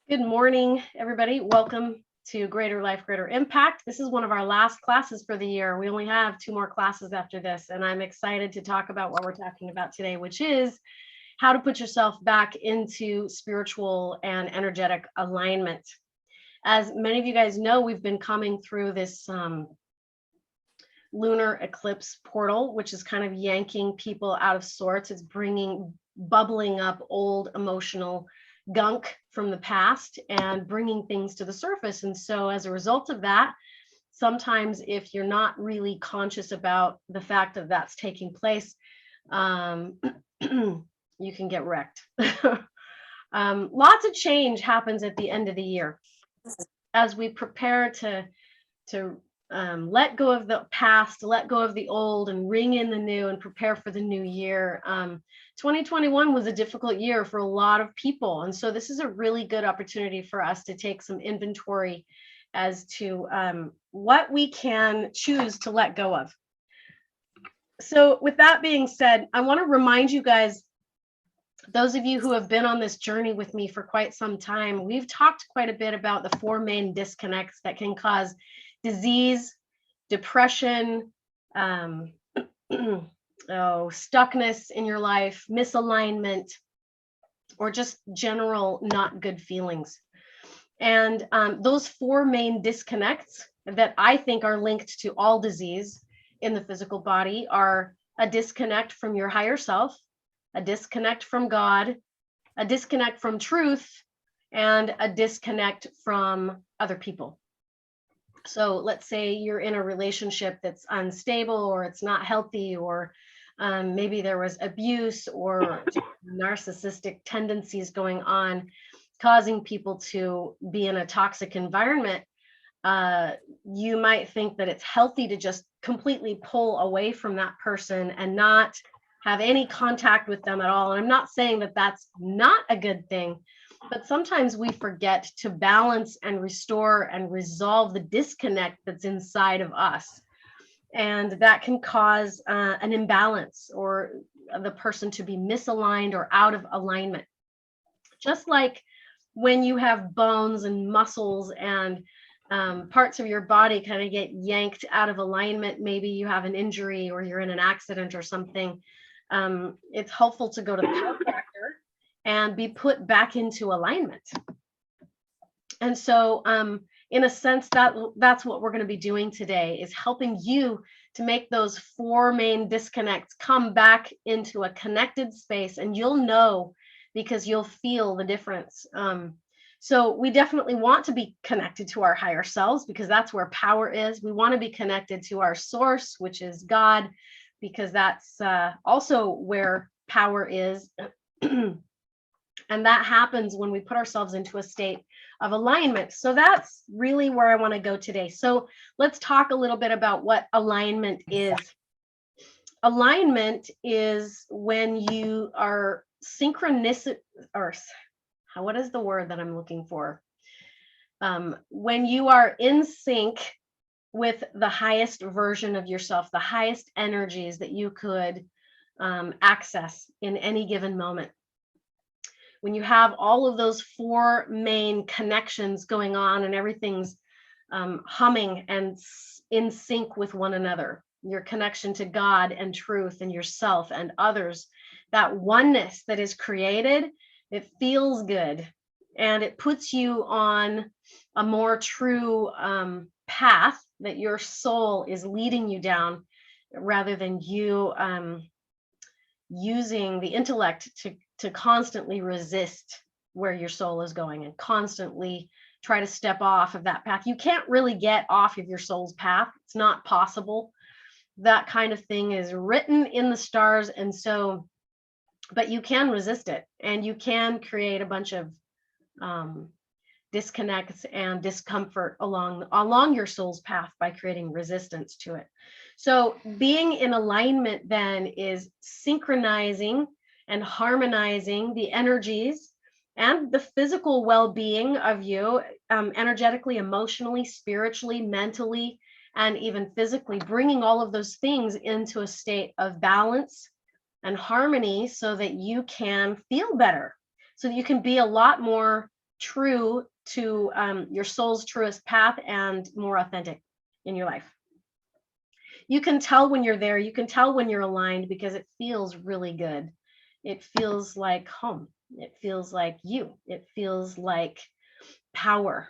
Good morning, everybody. Welcome to Greater Life, Greater Impact. This is one of our last classes for the year. We only have 2 more classes after this, and I'm excited to talk about what we're talking about today, which is how to put yourself back into spiritual and energetic alignment. As many of you guys know, we've been coming through this lunar eclipse portal, which is kind of yanking people out of sorts. It's bubbling up old emotional gunk from the past and bringing things to the surface. And so as a result of that, sometimes if you're not really conscious about the fact that that's taking place, you can get wrecked. Lots of change happens at the end of the year as we prepare to let go of the past, let go of the old, and ring in the new and prepare for the new year. 2021 was a difficult year for a lot of people. And so this is a really good opportunity for us to take some inventory as to what we can choose to let go of. So with that being said, I want to remind you guys, those of you who have been on this journey with me for quite some time, we've talked quite a bit about the 4 main disconnects that can cause disease, depression, stuckness in your life, misalignment, or just general not good feelings. And those 4 main disconnects that I think are linked to all disease in the physical body are a disconnect from your higher self, a disconnect from God, a disconnect from truth, and a disconnect from other people. So let's say you're in a relationship that's unstable, or it's not healthy, or maybe there was abuse or narcissistic tendencies going on, causing people to be in a toxic environment. You might think that it's healthy to just completely pull away from that person and not have any contact with them at all. And I'm not saying that that's not a good thing, but sometimes we forget to balance and restore and resolve the disconnect that's inside of us. And that can cause an imbalance, or the person to be misaligned or out of alignment. Just like when you have bones and muscles and parts of your body kind of get yanked out of alignment, maybe you have an injury or you're in an accident or something, it's helpful to go to the chiropractor and be put back into alignment. And so in a sense, that's what we're going to be doing today, is helping you to make those 4 main disconnects come back into a connected space, and you'll know because you'll feel the difference. So we definitely want to be connected to our higher selves, because that's where power is. We want to be connected to our source, which is God, because that's also where power is. And that happens when we put ourselves into a state of alignment. So that's really where I want to go today. So let's talk a little bit about what alignment is. Alignment is when you are synchronicity, or what is the word that I'm looking for? When you are in sync with the highest version of yourself, the highest energies that you could access in any given moment. When you have all of those 4 main connections going on and everything's humming and in sync with one another, your connection to God and truth and yourself and others, that oneness that is created, it feels good, and it puts you on a more true path that your soul is leading you down, rather than you using the intellect to constantly resist where your soul is going and constantly try to step off of that path. You can't really get off of your soul's path. It's not possible. That kind of thing is written in the stars. And so, but you can resist it, and you can create a bunch of disconnects and discomfort along your soul's path by creating resistance to it. So being in alignment then is synchronizing and harmonizing the energies and the physical well-being of you, energetically, emotionally, spiritually, mentally, and even physically, bringing all of those things into a state of balance and harmony so that you can feel better, so that you can be a lot more true to your soul's truest path and more authentic in your life. You can tell when you're there. You can tell when you're aligned because it feels really good. It feels like home. It feels like you. It feels like power.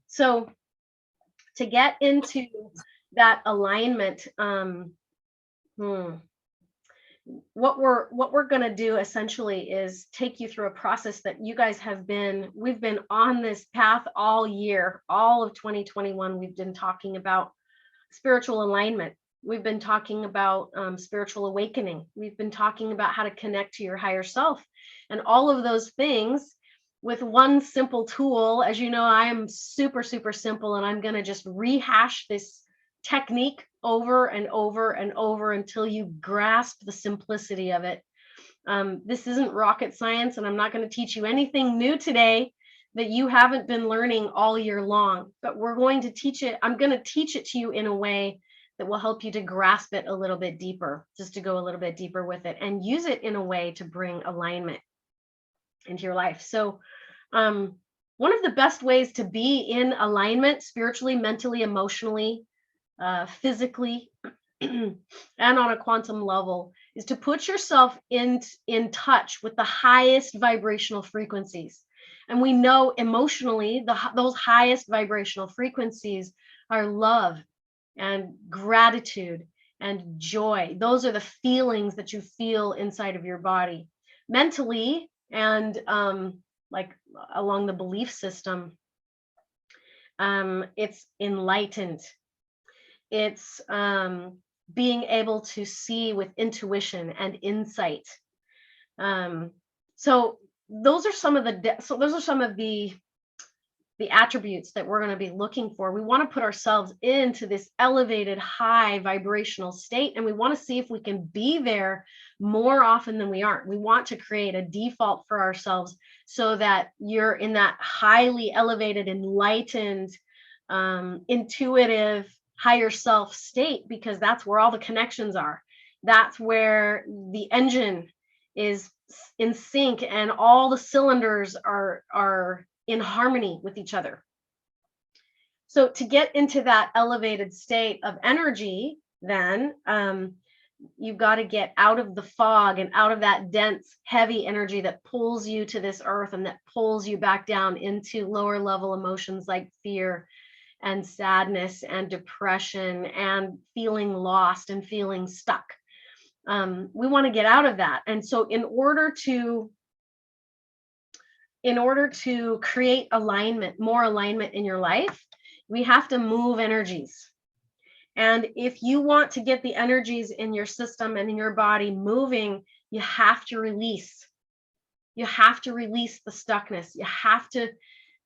So to get into that alignment, what we're going to do essentially is take you through a process that you guys we've been on this path all year, all of 2021. We've been talking about spiritual alignment. We've been talking about spiritual awakening. We've been talking about how to connect to your higher self, and all of those things with one simple tool. As you know, I am super, super simple, and I'm going to just rehash this technique over and over and over until you grasp the simplicity of it. This isn't rocket science, and I'm not going to teach you anything new today that you haven't been learning all year long, but we're going to teach it. I'm going to teach it to you in a way that will help you to grasp it a little bit deeper, just to go a little bit deeper with it and use it in a way to bring alignment into your life. So one of the best ways to be in alignment spiritually, mentally, emotionally, physically, and on a quantum level is to put yourself in touch with the highest vibrational frequencies. And we know emotionally, those highest vibrational frequencies are love and gratitude and joy. Those are the feelings that you feel inside of your body. Mentally, and like along the belief system, it's enlightened. It's being able to see with intuition and insight. So those are some of the attributes that we're going to be looking for. We want to put ourselves into this elevated, high vibrational state, and we want to see if we can be there more often than we aren't. We want to create a default for ourselves so that you're in that highly elevated, enlightened, intuitive, higher self state, because that's where all the connections are. That's where the engine is in sync and all the cylinders are in harmony with each other. So to get into that elevated state of energy, then you've got to get out of the fog and out of that dense, heavy energy that pulls you to this earth and that pulls you back down into lower level emotions like fear and sadness and depression and feeling lost and feeling stuck. We want to get out of that. And so in order to create alignment, more alignment in your life, we have to move energies. And if you want to get the energies in your system and in your body moving, you have to release. You have to release the stuckness. You have to,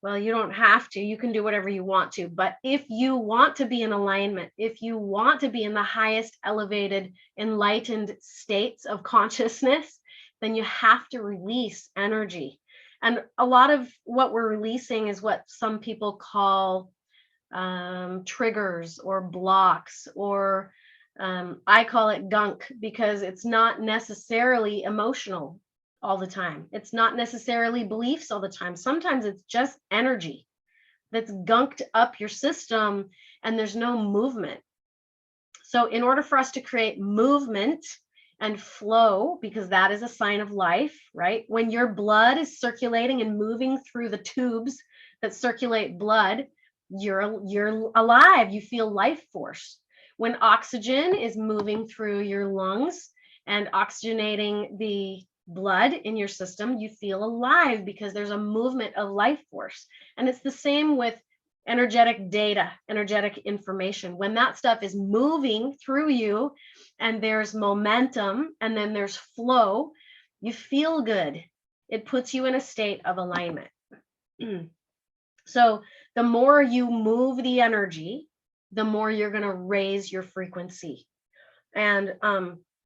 well, you don't have to, you can do whatever you want to. But if you want to be in alignment, if you want to be in the highest elevated, enlightened states of consciousness, then you have to release energy. And a lot of what we're releasing is what some people call triggers or blocks, or I call it gunk, because it's not necessarily emotional all the time. It's not necessarily beliefs all the time. Sometimes it's just energy that's gunked up your system and there's no movement. So in order for us to create movement and flow, because that is a sign of life, right? When your blood is circulating and moving through the tubes that circulate blood, you're alive. You feel life force. When oxygen is moving through your lungs and oxygenating the blood in your system, you feel alive because there's a movement of life force. And it's the same with energetic data, energetic information. When that stuff is moving through you and there's momentum and then there's flow, you feel good. It puts you in a state of alignment. So the more you move the energy, the more you're going to raise your frequency. And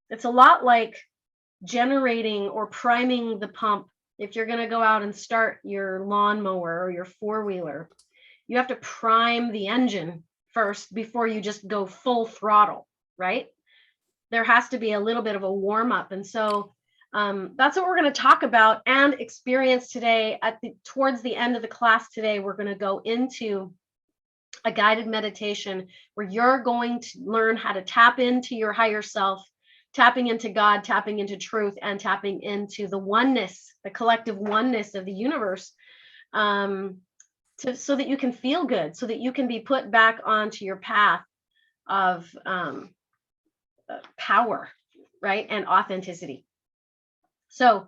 it's a lot like generating or priming the pump. If you're going to go out and start your lawnmower or your four-wheeler, you have to prime the engine first before you just go full throttle, right? There has to be a little bit of a warm up. And so That's what we're going to talk about and experience today. Towards the end of the class today, we're going to go into a guided meditation where you're going to learn how to tap into your higher self, tapping into God, tapping into truth, and tapping into the oneness, the collective oneness of the universe, so that you can feel good, so that you can be put back onto your path of power, right, and authenticity. So,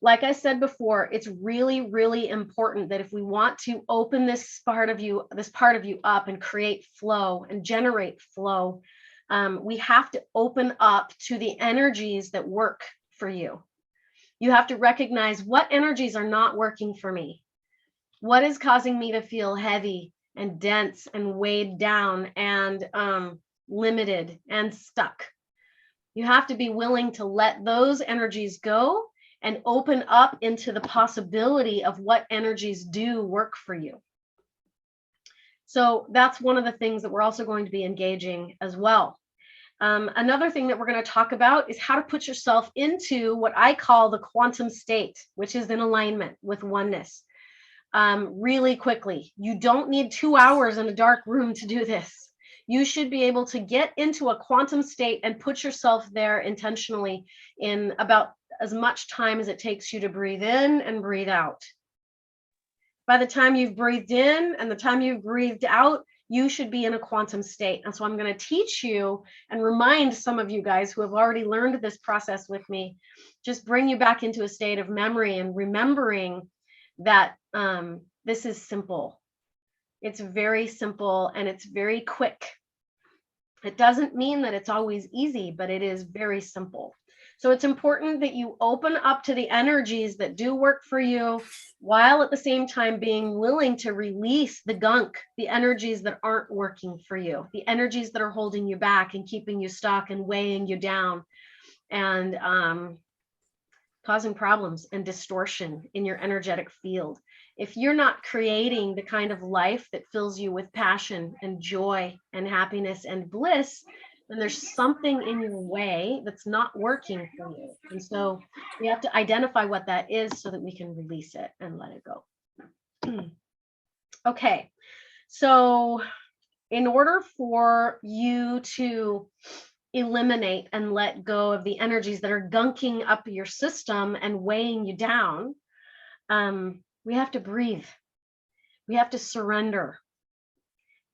like I said before, it's really, really important that if we want to open this part of you up and create flow and generate flow, we have to open up to the energies that work for you. You have to recognize what energies are not working for me. What is causing me to feel heavy and dense and weighed down and limited and stuck? You have to be willing to let those energies go and open up into the possibility of what energies do work for you. So that's one of the things that we're also going to be engaging as well. Another thing that we're going to talk about is how to put yourself into what I call the quantum state, which is in alignment with oneness. Really quickly. You don't need 2 hours in a dark room to do this. You should be able to get into a quantum state and put yourself there intentionally in about as much time as it takes you to breathe in and breathe out. By the time you've breathed in and the time you've breathed out, you should be in a quantum state. And so I'm going to teach you and remind some of you guys who have already learned this process with me, just bring you back into a state of memory and remembering that this is simple. It's very simple and it's very quick. It doesn't mean that it's always easy, but it is very simple. So it's important that you open up to the energies that do work for you, while at the same time being willing to release the gunk, the energies that aren't working for you, the energies that are holding you back and keeping you stuck and weighing you down and causing problems and distortion in your energetic field. If you're not creating the kind of life that fills you with passion and joy and happiness and bliss, then there's something in your way that's not working for you. And so we have to identify what that is so that we can release it and let it go. Okay, so in order for you to eliminate and let go of the energies that are gunking up your system and weighing you down, we have to breathe. We have to surrender.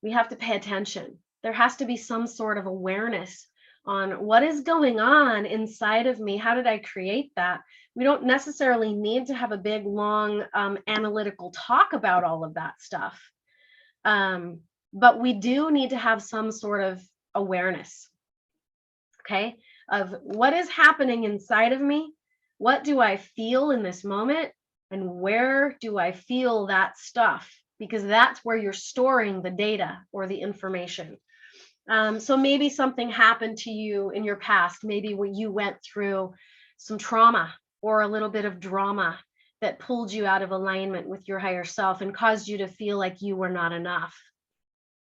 We have to pay attention. There has to be some sort of awareness on what is going on inside of me. How did I create that? We don't necessarily need to have a big, long analytical talk about all of that stuff. But we do need to have some sort of awareness, okay, of what is happening inside of me. What do I feel in this moment? And where do I feel that stuff? Because that's where you're storing the data or the information. So maybe something happened to you in your past. Maybe when you went through some trauma or a little bit of drama that pulled you out of alignment with your higher self and caused you to feel like you were not enough,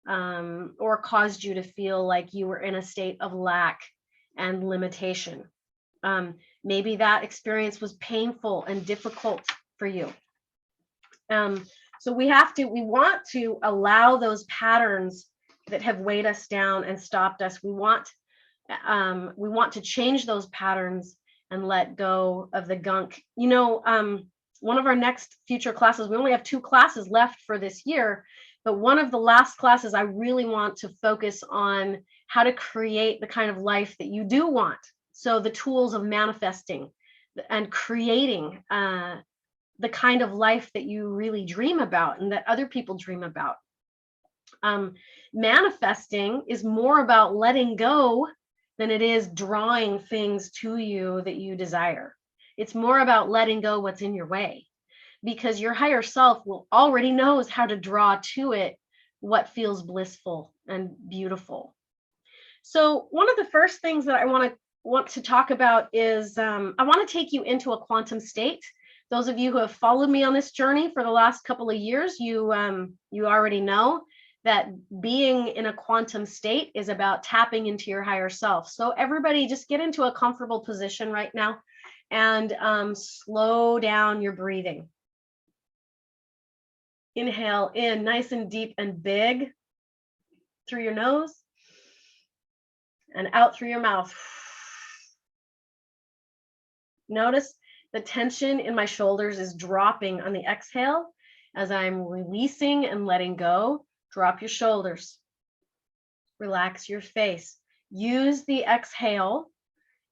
or caused you to feel like you were in a state of lack and limitation. Maybe that experience was painful and difficult for you. So we want to allow those patterns that have weighed us down and stopped us. We want to change those patterns and let go of the gunk. You know, one of our next future classes, we only have 2 classes left for this year, but one of the last classes, I really want to focus on how to create the kind of life that you do want. So the tools of manifesting and creating the kind of life that you really dream about and that other people dream about. Manifesting is more about letting go than it is drawing things to you that you desire. It's more about letting go what's in your way, because your higher self will already knows how to draw to it what feels blissful and beautiful. So one of the first things that I want to talk about is I want to take you into a quantum state. Those of you who have followed me on this journey for the last couple of years, you already know that being in a quantum state is about tapping into your higher self. So everybody just get into a comfortable position right now and slow down your breathing. Inhale in nice and deep and big through your nose and out through your mouth. Notice the tension in my shoulders is dropping on the exhale as I'm releasing and letting go. Drop your shoulders. Relax your face. Use the exhale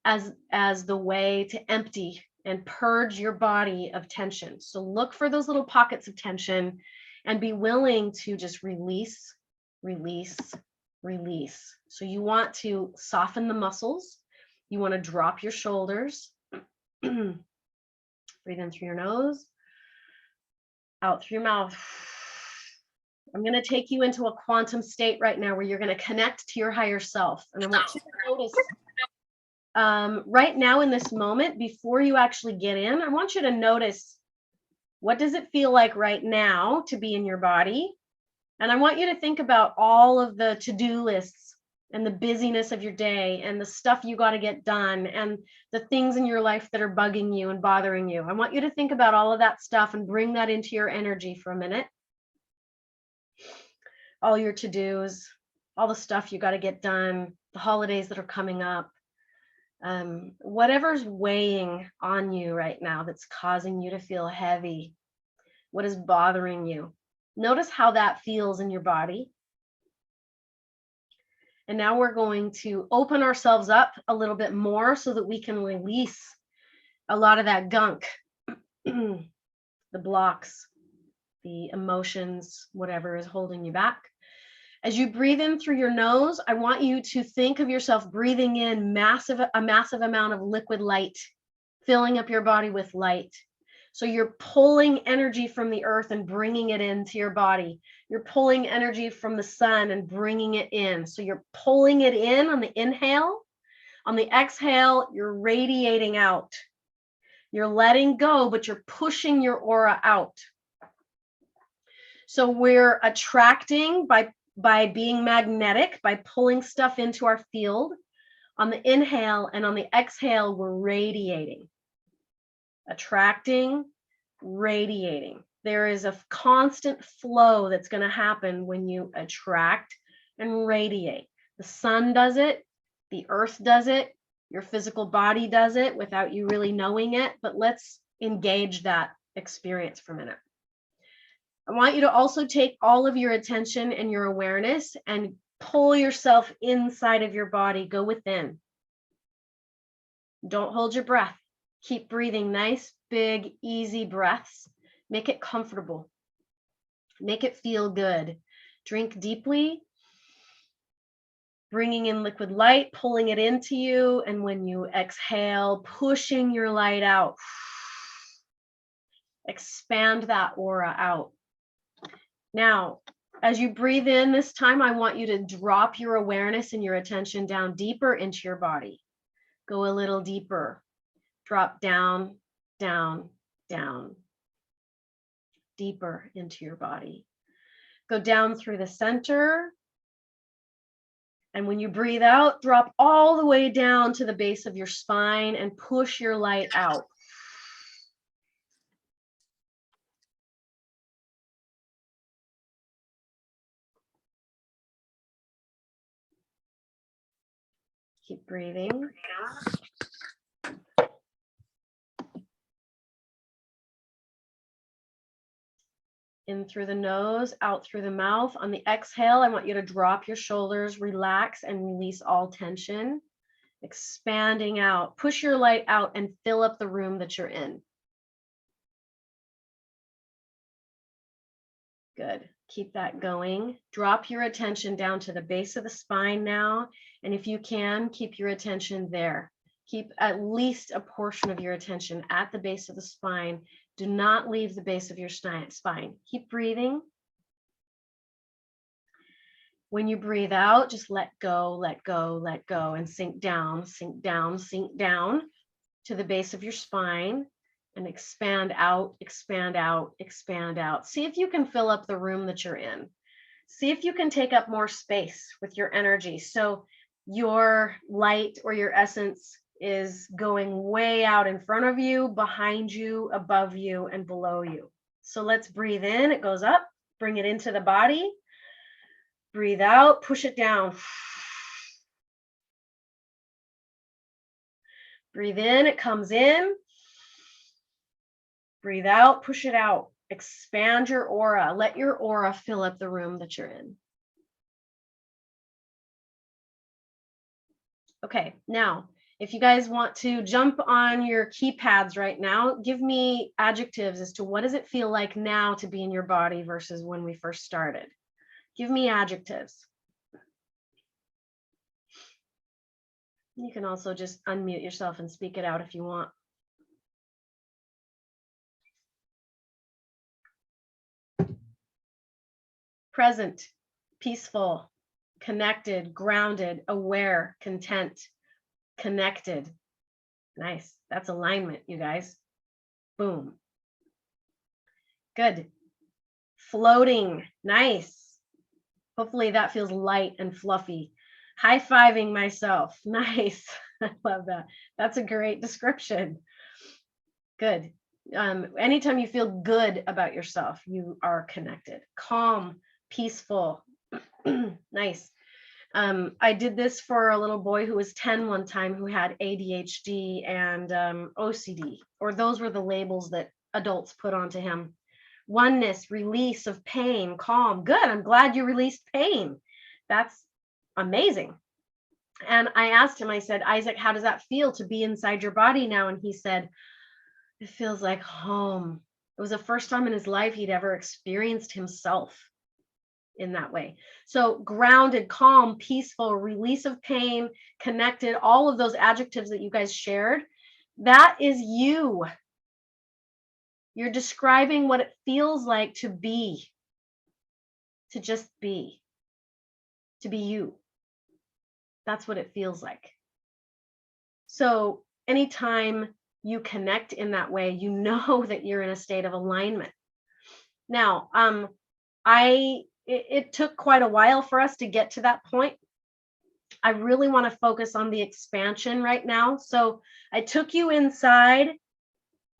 as the way to empty and purge your body of tension. So look for those little pockets of tension and be willing to just release, release, release. So you want to soften the muscles. You want to drop your shoulders. Breathe in through your nose, out through your mouth. I'm going to take you into a quantum state right now where you're going to connect to your higher self. And I want you to notice right now in this moment, before you actually get in, I want you to notice, what does it feel like right now to be in your body? And I want you to think about all of the to-do lists and the busyness of your day and the stuff you got to get done and the things in your life that are bugging you and bothering you. I want you to think about all of that stuff and bring that into your energy for a minute. All your to-dos, all the stuff you got to get done, the holidays that are coming up. Whatever's weighing on you right now that's causing you to feel heavy, what is bothering you. Notice how that feels in your body. And now we're going to open ourselves up a little bit more so that we can release a lot of that gunk, the blocks, the emotions, whatever is holding you back. As you breathe in through your nose, I want you to think of yourself breathing in a massive amount of liquid light, filling up your body with light. So you're pulling energy from the earth and bringing it into your body. You're pulling energy from the sun and bringing it in. So you're pulling it in on the inhale. On the exhale, you're radiating out. You're letting go, but you're pushing your aura out. So we're attracting by being magnetic, by pulling stuff into our field. On the inhale and on the exhale, we're radiating. Attracting, radiating. There is a constant flow that's going to happen when you attract and radiate. The sun does it, the earth does it, your physical body does it without you really knowing it, but let's engage that experience for a minute. I want you to also take all of your attention and your awareness and pull yourself inside of your body. Go within. Don't hold your breath. Keep breathing nice, big, easy breaths. Make it comfortable. Make it feel good. Drink deeply, bringing in liquid light, pulling it into you. And when you exhale, pushing your light out. Expand that aura out. Now, as you breathe in this time, I want you to drop your awareness and your attention down deeper into your body. Go a little deeper. Drop down, down, down. Deeper into your body. Go down through the center. And when you breathe out, drop all the way down to the base of your spine and push your light out. Keep breathing. In through the nose, out through the mouth. On the exhale, I want you to drop your shoulders, relax and release all tension. Expanding out. Push your light out and fill up the room that you're in. Good. Keep that going. Drop your attention down to the base of the spine now. And if you can, keep your attention there. Keep at least a portion of your attention at the base of the spine. Do not leave the base of your spine. Keep breathing. When you breathe out, just let go, let go, let go, and sink down, sink down, sink down to the base of your spine. And expand out, expand out, expand out. See if you can fill up the room that you're in. See if you can take up more space with your energy. So your light or your essence is going way out in front of you, behind you, above you, and below you. So let's breathe in. It goes up. Bring it into the body. Breathe out. Push it down. Breathe in. It comes in. Breathe out. Push it out. Expand your aura. Let your aura fill up the room that you're in. Okay, now, if you guys want to jump on your keypads right now, give me adjectives as to what does it feel like now to be in your body versus when we first started. Give me adjectives. You can also just unmute yourself and speak it out if you want. Present, peaceful, connected, grounded, aware, content, connected. Nice. That's alignment, you guys. Boom. Good. Floating. Nice. Hopefully that feels light and fluffy. High-fiving myself. Nice. I love that. That's a great description. Good. Anytime you feel good about yourself, you are connected. Calm, peaceful. Nice. I did this for a little boy who was 10 one time who had ADHD and OCD, or those were the labels that adults put onto him. Oneness, release of pain, calm. Good. I'm glad you released pain. That's amazing. And I asked him, I said, Isaac, how does that feel to be inside your body now? And he said, it feels like home. It was the first time in his life he'd ever experienced himself in that way. So grounded, calm, peaceful, release of pain, connected, all of those adjectives that you guys shared, that is you. You're describing what it feels like to be, to just be, to be you. That's what it feels like. So anytime you connect in that way, you know that you're in a state of alignment. Now, it took quite a while for us to get to that point. I really want to focus on the expansion right now. So I took you inside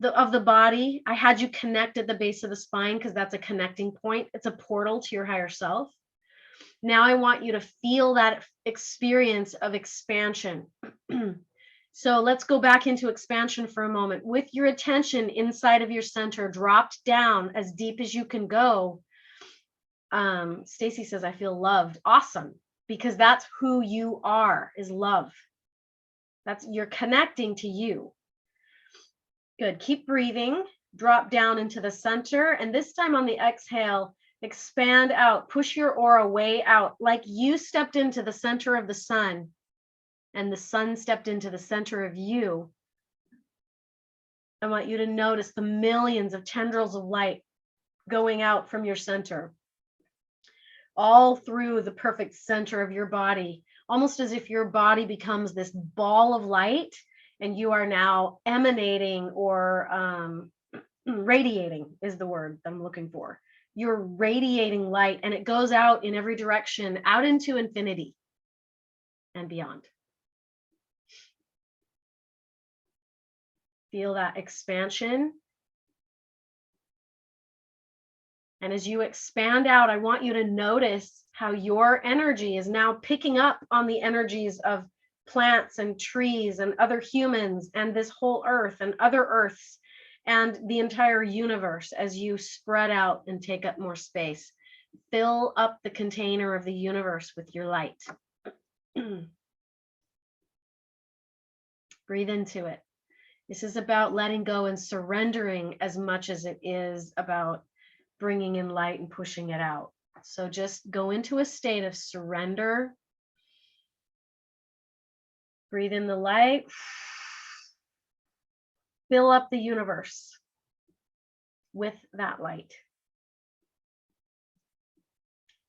of the body. I had you connect at the base of the spine because that's a connecting point. It's a portal to your higher self. Now I want you to feel that experience of expansion. So let's go back into expansion for a moment. With your attention inside of your center, dropped down as deep as you can go. Stacy says, I feel loved. Awesome. Because that's who you are, is love. You're connecting to you. Good. Keep breathing. Drop down into the center. And this time on the exhale, expand out. Push your aura way out. Like you stepped into the center of the sun and the sun stepped into the center of you. I want you to notice the millions of tendrils of light going out from your center, all through the perfect center of your body, almost as if your body becomes this ball of light and you are now emanating or radiating is the word I'm looking for. You're radiating light and it goes out in every direction, out into infinity and beyond. Feel that expansion. And as you expand out, I want you to notice how your energy is now picking up on the energies of plants and trees and other humans and this whole earth and other earths and the entire universe as you spread out and take up more space. Fill up the container of the universe with your light. Breathe into it. This is about letting go and surrendering as much as it is about bringing in light and pushing it out. So just go into a state of surrender. Breathe in the light. Fill up the universe with that light.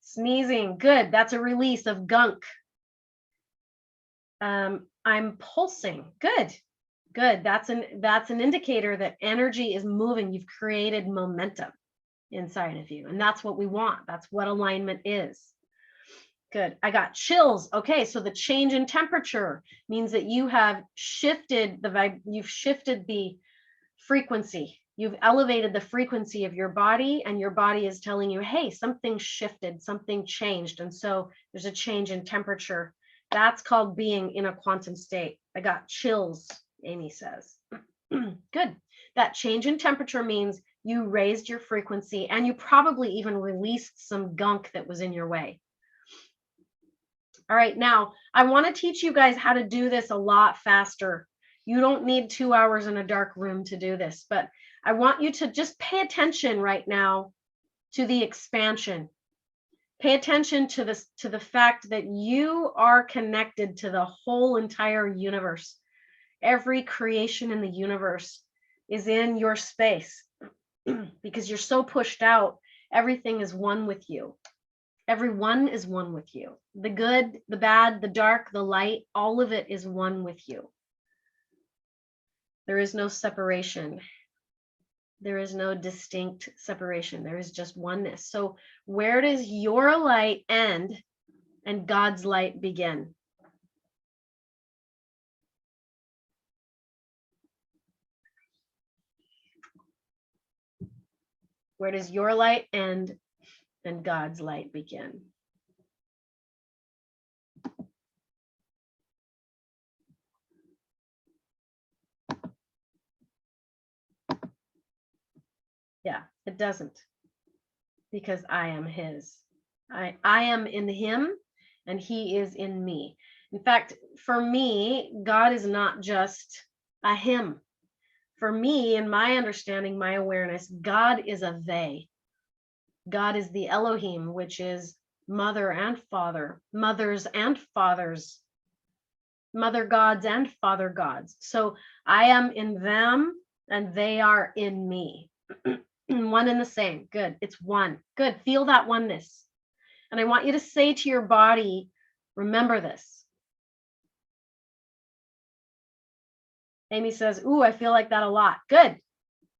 Sneezing, good. That's a release of gunk. I'm pulsing, good. Good. That's an indicator that energy is moving. You've created momentum inside of you. And that's what we want. That's what alignment is. Good. I got chills. Okay, so the change in temperature means that you have shifted you've shifted the frequency. You've elevated the frequency of your body, and your body is telling you, hey, something shifted, something changed. And so there's a change in temperature. That's called being in a quantum state. I got chills, Amy says. Good. That change in temperature means you raised your frequency, and you probably even released some gunk that was in your way. All right, now I want to teach you guys how to do this a lot faster. You don't need 2 hours in a dark room to do this, but I want you to just pay attention right now to the expansion. Pay attention to this, to the fact that you are connected to the whole entire universe. Every creation in the universe is in your space because you're so pushed out. Everything is one with you. Everyone is one with you. The good, the bad, the dark, the light, all of it is one with you. There is no separation. There is no distinct separation. There is just oneness. So where does your light end and God's light begin? Where does your light end and God's light begin? Yeah, it doesn't, because I am his. I am in him and he is in me. In fact, for me, God is not just a him. For me, in my understanding, my awareness, God is a they. God is the Elohim, which is mother and father, mothers and fathers, mother gods and father gods. So I am in them and they are in me. One and the same. Good. It's one. Good. Feel that oneness. And I want you to say to your body, remember this. Amy says, ooh, I feel like that a lot. Good.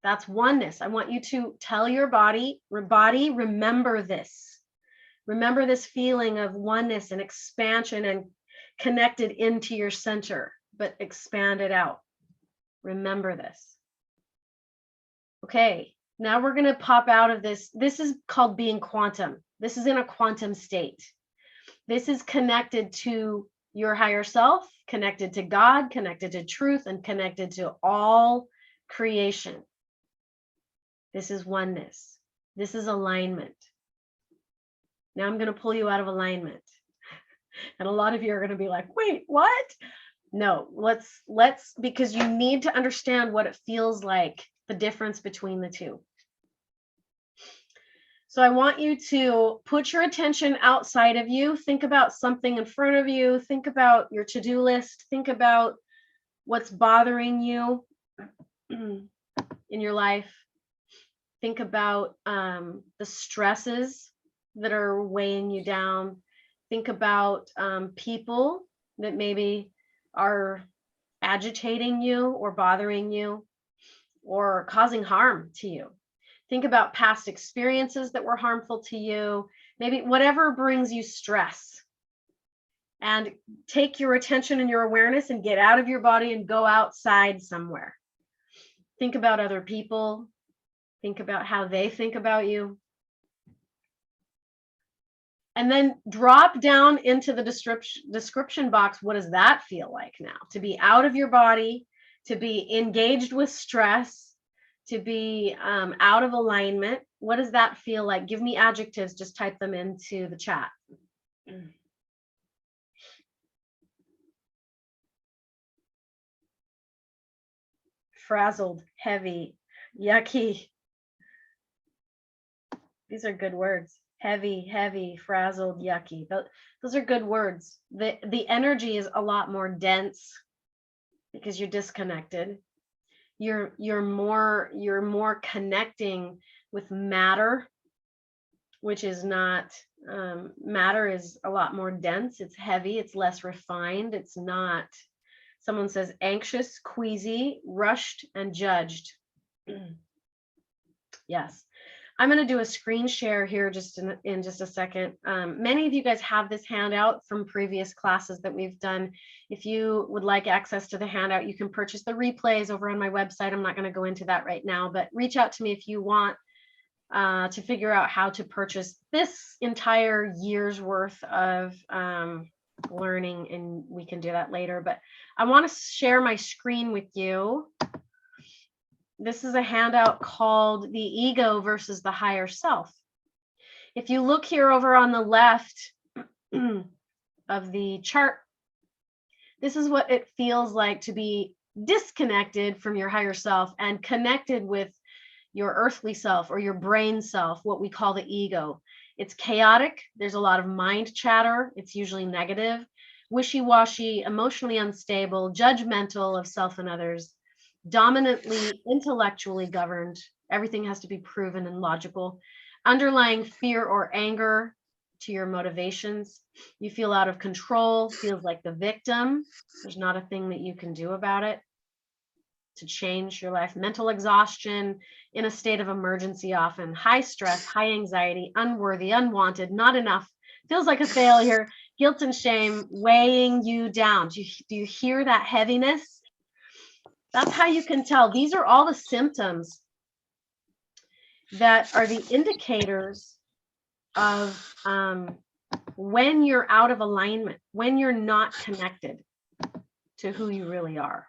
That's oneness. I want you to tell your body, remember this. Remember this feeling of oneness and expansion and connected into your center, but expand it out. Remember this. Okay, now we're going to pop out of this. This is called being quantum. This is in a quantum state. This is connected to your higher self, connected to God, connected to truth, and connected to all creation. This is oneness. This is alignment. Now I'm going to pull you out of alignment. And a lot of you are going to be like, wait, what? No, let's, because you need to understand what it feels like, the difference between the two. So I want you to put your attention outside of you. Think about something in front of you. Think about your to-do list. Think about what's bothering you in your life. Think about the stresses that are weighing you down. Think about people that maybe are agitating you or bothering you or causing harm to you. Think about past experiences that were harmful to you, maybe whatever brings you stress. And take your attention and your awareness and get out of your body and go outside somewhere. Think about other people. Think about how they think about you. And then drop down into the description box. What does that feel like now? To be out of your body, to be engaged with stress, to be out of alignment. What does that feel like? Give me adjectives. Just type them into the chat. Frazzled, heavy, yucky. These are good words. Heavy, frazzled, yucky. Those are good words. The energy is a lot more dense because you're disconnected. You're more connecting with matter, which is not, matter is a lot more dense. It's heavy, it's less refined. It's not, someone says anxious, queasy, rushed, and judged. Yes. I'm going to do a screen share here just in just a second. Many of you guys have this handout from previous classes that we've done. If you would like access to the handout, you can purchase the replays over on my website. I'm not going to go into that right now, but reach out to me if you want to figure out how to purchase this entire year's worth of learning, and we can do that later. But I want to share my screen with you. This is a handout called The Ego versus the Higher Self. If you look here over on the left of the chart, this is what it feels like to be disconnected from your higher self and connected with your earthly self or your brain self, what we call the ego. It's chaotic. There's a lot of mind chatter. It's usually negative, wishy-washy, emotionally unstable, judgmental of self and others, dominantly intellectually governed. Everything has to be proven and logical. Underlying fear or anger to your motivations. You feel out of control, feels like the victim. There's not a thing that you can do about it to change your life. Mental exhaustion, in a state of emergency often. High stress, high anxiety, unworthy, unwanted, not enough. Feels like a failure. Guilt and shame weighing you down. Do you hear that heaviness? That's how you can tell. These are all the symptoms that are the indicators of when you're out of alignment, when you're not connected to who you really are.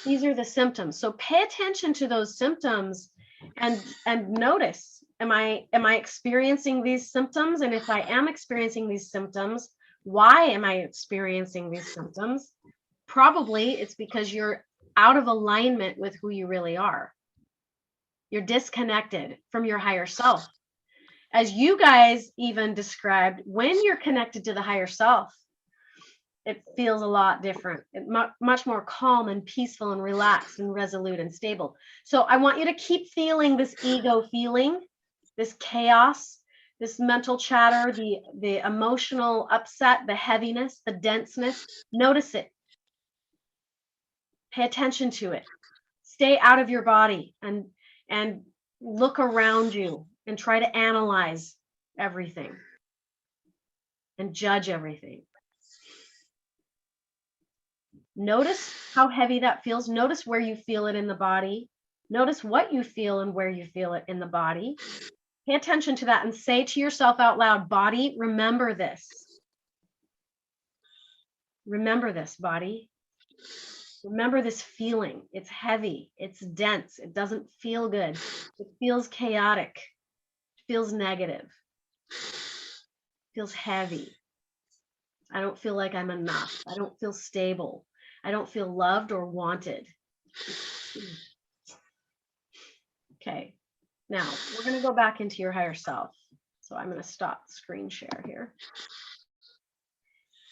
These are the symptoms. So pay attention to those symptoms and notice, am I experiencing these symptoms? And if I am experiencing these symptoms, why am I experiencing these symptoms? Probably it's because you're out of alignment with who you really are. You're disconnected from your higher self. As you guys even described, when you're connected to the higher self, it feels a lot different. Much more calm and peaceful and relaxed and resolute and stable. So I want you to keep feeling this ego feeling, this chaos, this mental chatter, the emotional upset, the heaviness, the denseness. Notice it. Pay attention to it. Stay out of your body and look around you and try to analyze everything and judge everything. Notice how heavy that feels. Notice where you feel it in the body. Notice what you feel and where you feel it in the body. Pay attention to that and say to yourself out loud, body, remember this. Remember this, body. Remember this feeling. It's heavy. It's dense. It doesn't feel good. It feels chaotic. It feels negative. It feels heavy. I don't feel like I'm enough. I don't feel stable. I don't feel loved or wanted. Okay, now we're going to go back into your higher self. So I'm going to stop the screen share here.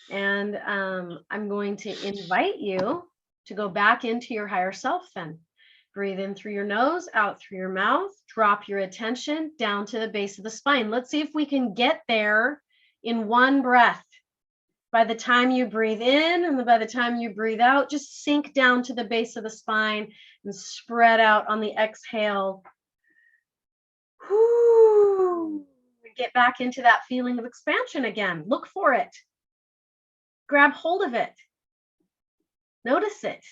And I'm going to invite you to go back into your higher self then. Breathe in through your nose, out through your mouth. Drop your attention down to the base of the spine. Let's see if we can get there in one breath. By the time you breathe in and by the time you breathe out, just sink down to the base of the spine and spread out on the exhale. Whoo. Get back into that feeling of expansion again. Look for it. Grab hold of it. Notice it.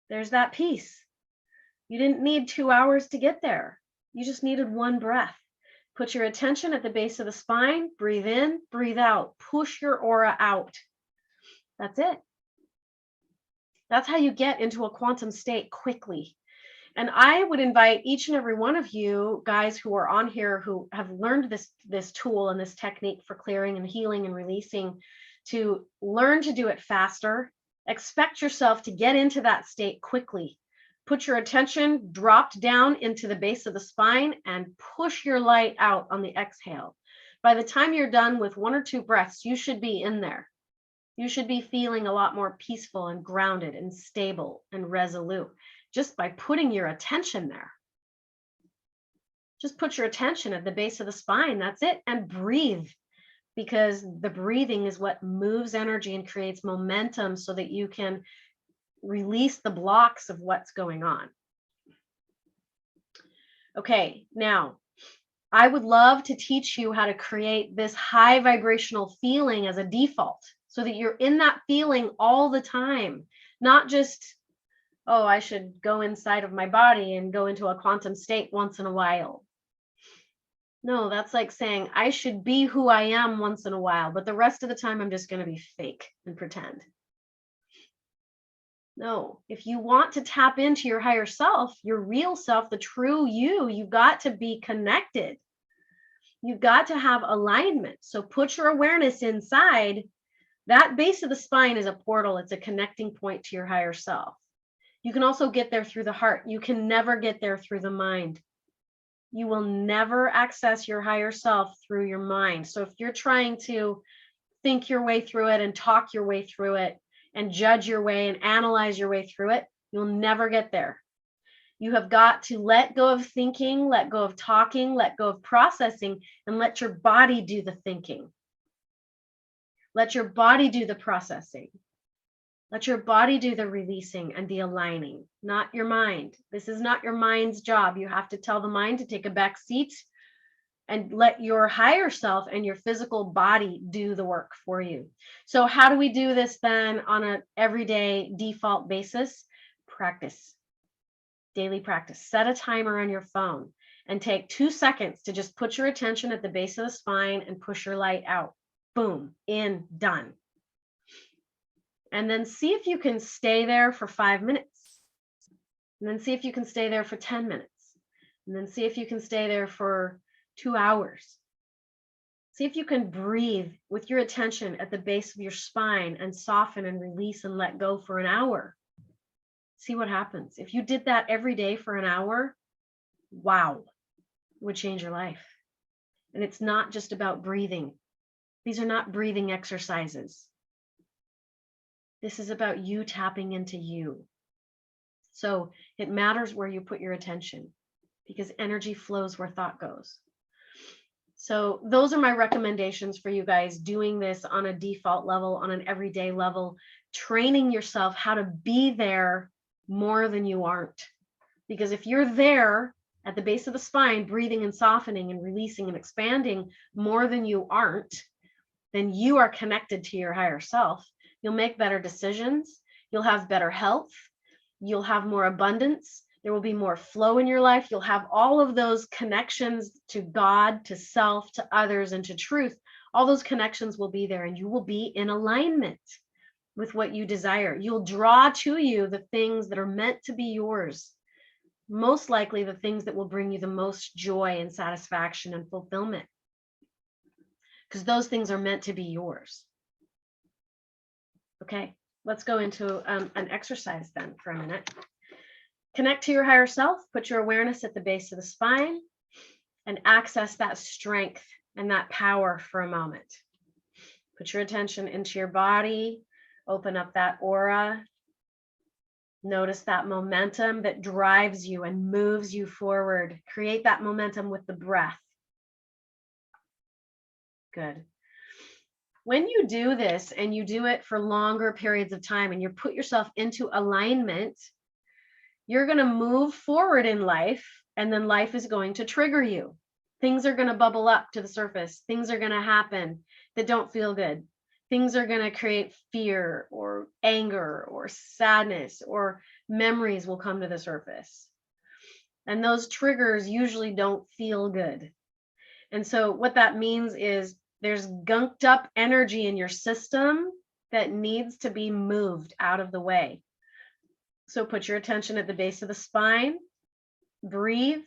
There's that peace. You didn't need 2 hours to get there. You just needed one breath. Put your attention at the base of the spine. Breathe in, breathe out. Push your aura out. That's it. That's how you get into a quantum state quickly. And I would invite each and every one of you guys who are on here who have learned this tool and this technique for clearing and healing and releasing to learn to do it faster. Expect yourself to get into that state quickly. Put your attention dropped down into the base of the spine and push your light out on the exhale. By the time you're done with 1 or 2 breaths, you should be in there. You should be feeling a lot more peaceful and grounded and stable and resolute just by putting your attention there. Just put your attention at the base of the spine. That's it. And breathe, because the breathing is what moves energy and creates momentum so that you can release the blocks of what's going on. Okay, now I would love to teach you how to create this high vibrational feeling as a default so that you're in that feeling all the time, not just, oh, I should go inside of my body and go into a quantum state once in a while. No, that's like saying I should be who I am once in a while, but the rest of the time I'm just going to be fake and pretend. No, if you want to tap into your higher self, your real self, the true you, you've got to be connected. You've got to have alignment. So put your awareness inside. That base of the spine is a portal. It's a connecting point to your higher self. You can also get there through the heart. You can never get there through the mind. You will never access your higher self through your mind. So if you're trying to think your way through it and talk your way through it and judge your way and analyze your way through it, you'll never get there. You have got to let go of thinking, let go of talking, let go of processing, and let your body do the thinking. Let your body do the processing. Let your body do the releasing and the aligning, not your mind. This is not your mind's job. You have to tell the mind to take a back seat and let your higher self and your physical body do the work for you. So how do we do this then on an everyday default basis? Practice. Daily practice. Set a timer on your phone and take 2 seconds to just put your attention at the base of the spine and push your light out. Boom, in, done. And then see if you can stay there for 5 minutes. And then see if you can stay there for 10 minutes. And then see if you can stay there for 2 hours. See if you can breathe with your attention at the base of your spine and soften and release and let go for an hour. See what happens. If you did that every day for an hour, wow, it would change your life. And it's not just about breathing. These are not breathing exercises. This is about you tapping into you. So it matters where you put your attention because energy flows where thought goes. So those are my recommendations for you guys doing this on a default level, on an everyday level, training yourself how to be there more than you aren't. Because if you're there at the base of the spine, breathing and softening and releasing and expanding more than you aren't, then you are connected to your higher self. You'll make better decisions. You'll have better health. You'll have more abundance. There will be more flow in your life. You'll have all of those connections to God, to self, to others, and to truth. All those connections will be there, and you will be in alignment with what you desire. You'll draw to you the things that are meant to be yours. Most likely the things that will bring you the most joy and satisfaction and fulfillment. Because those things are meant to be yours. Okay, let's go into an exercise then for a minute. Connect to your higher self, put your awareness at the base of the spine, and access that strength and that power for a moment. Put your attention into your body, open up that aura. Notice that momentum that drives you and moves you forward. Create that momentum with the breath. Good. When you do this and you do it for longer periods of time and you put yourself into alignment, you're going to move forward in life, and then life is going to trigger you. Things are going to bubble up to the surface. Things are going to happen that don't feel good. Things are going to create fear or anger or sadness, or memories will come to the surface. And those triggers usually don't feel good. And so what that means is there's gunked up energy in your system that needs to be moved out of the way. So put your attention at the base of the spine, breathe,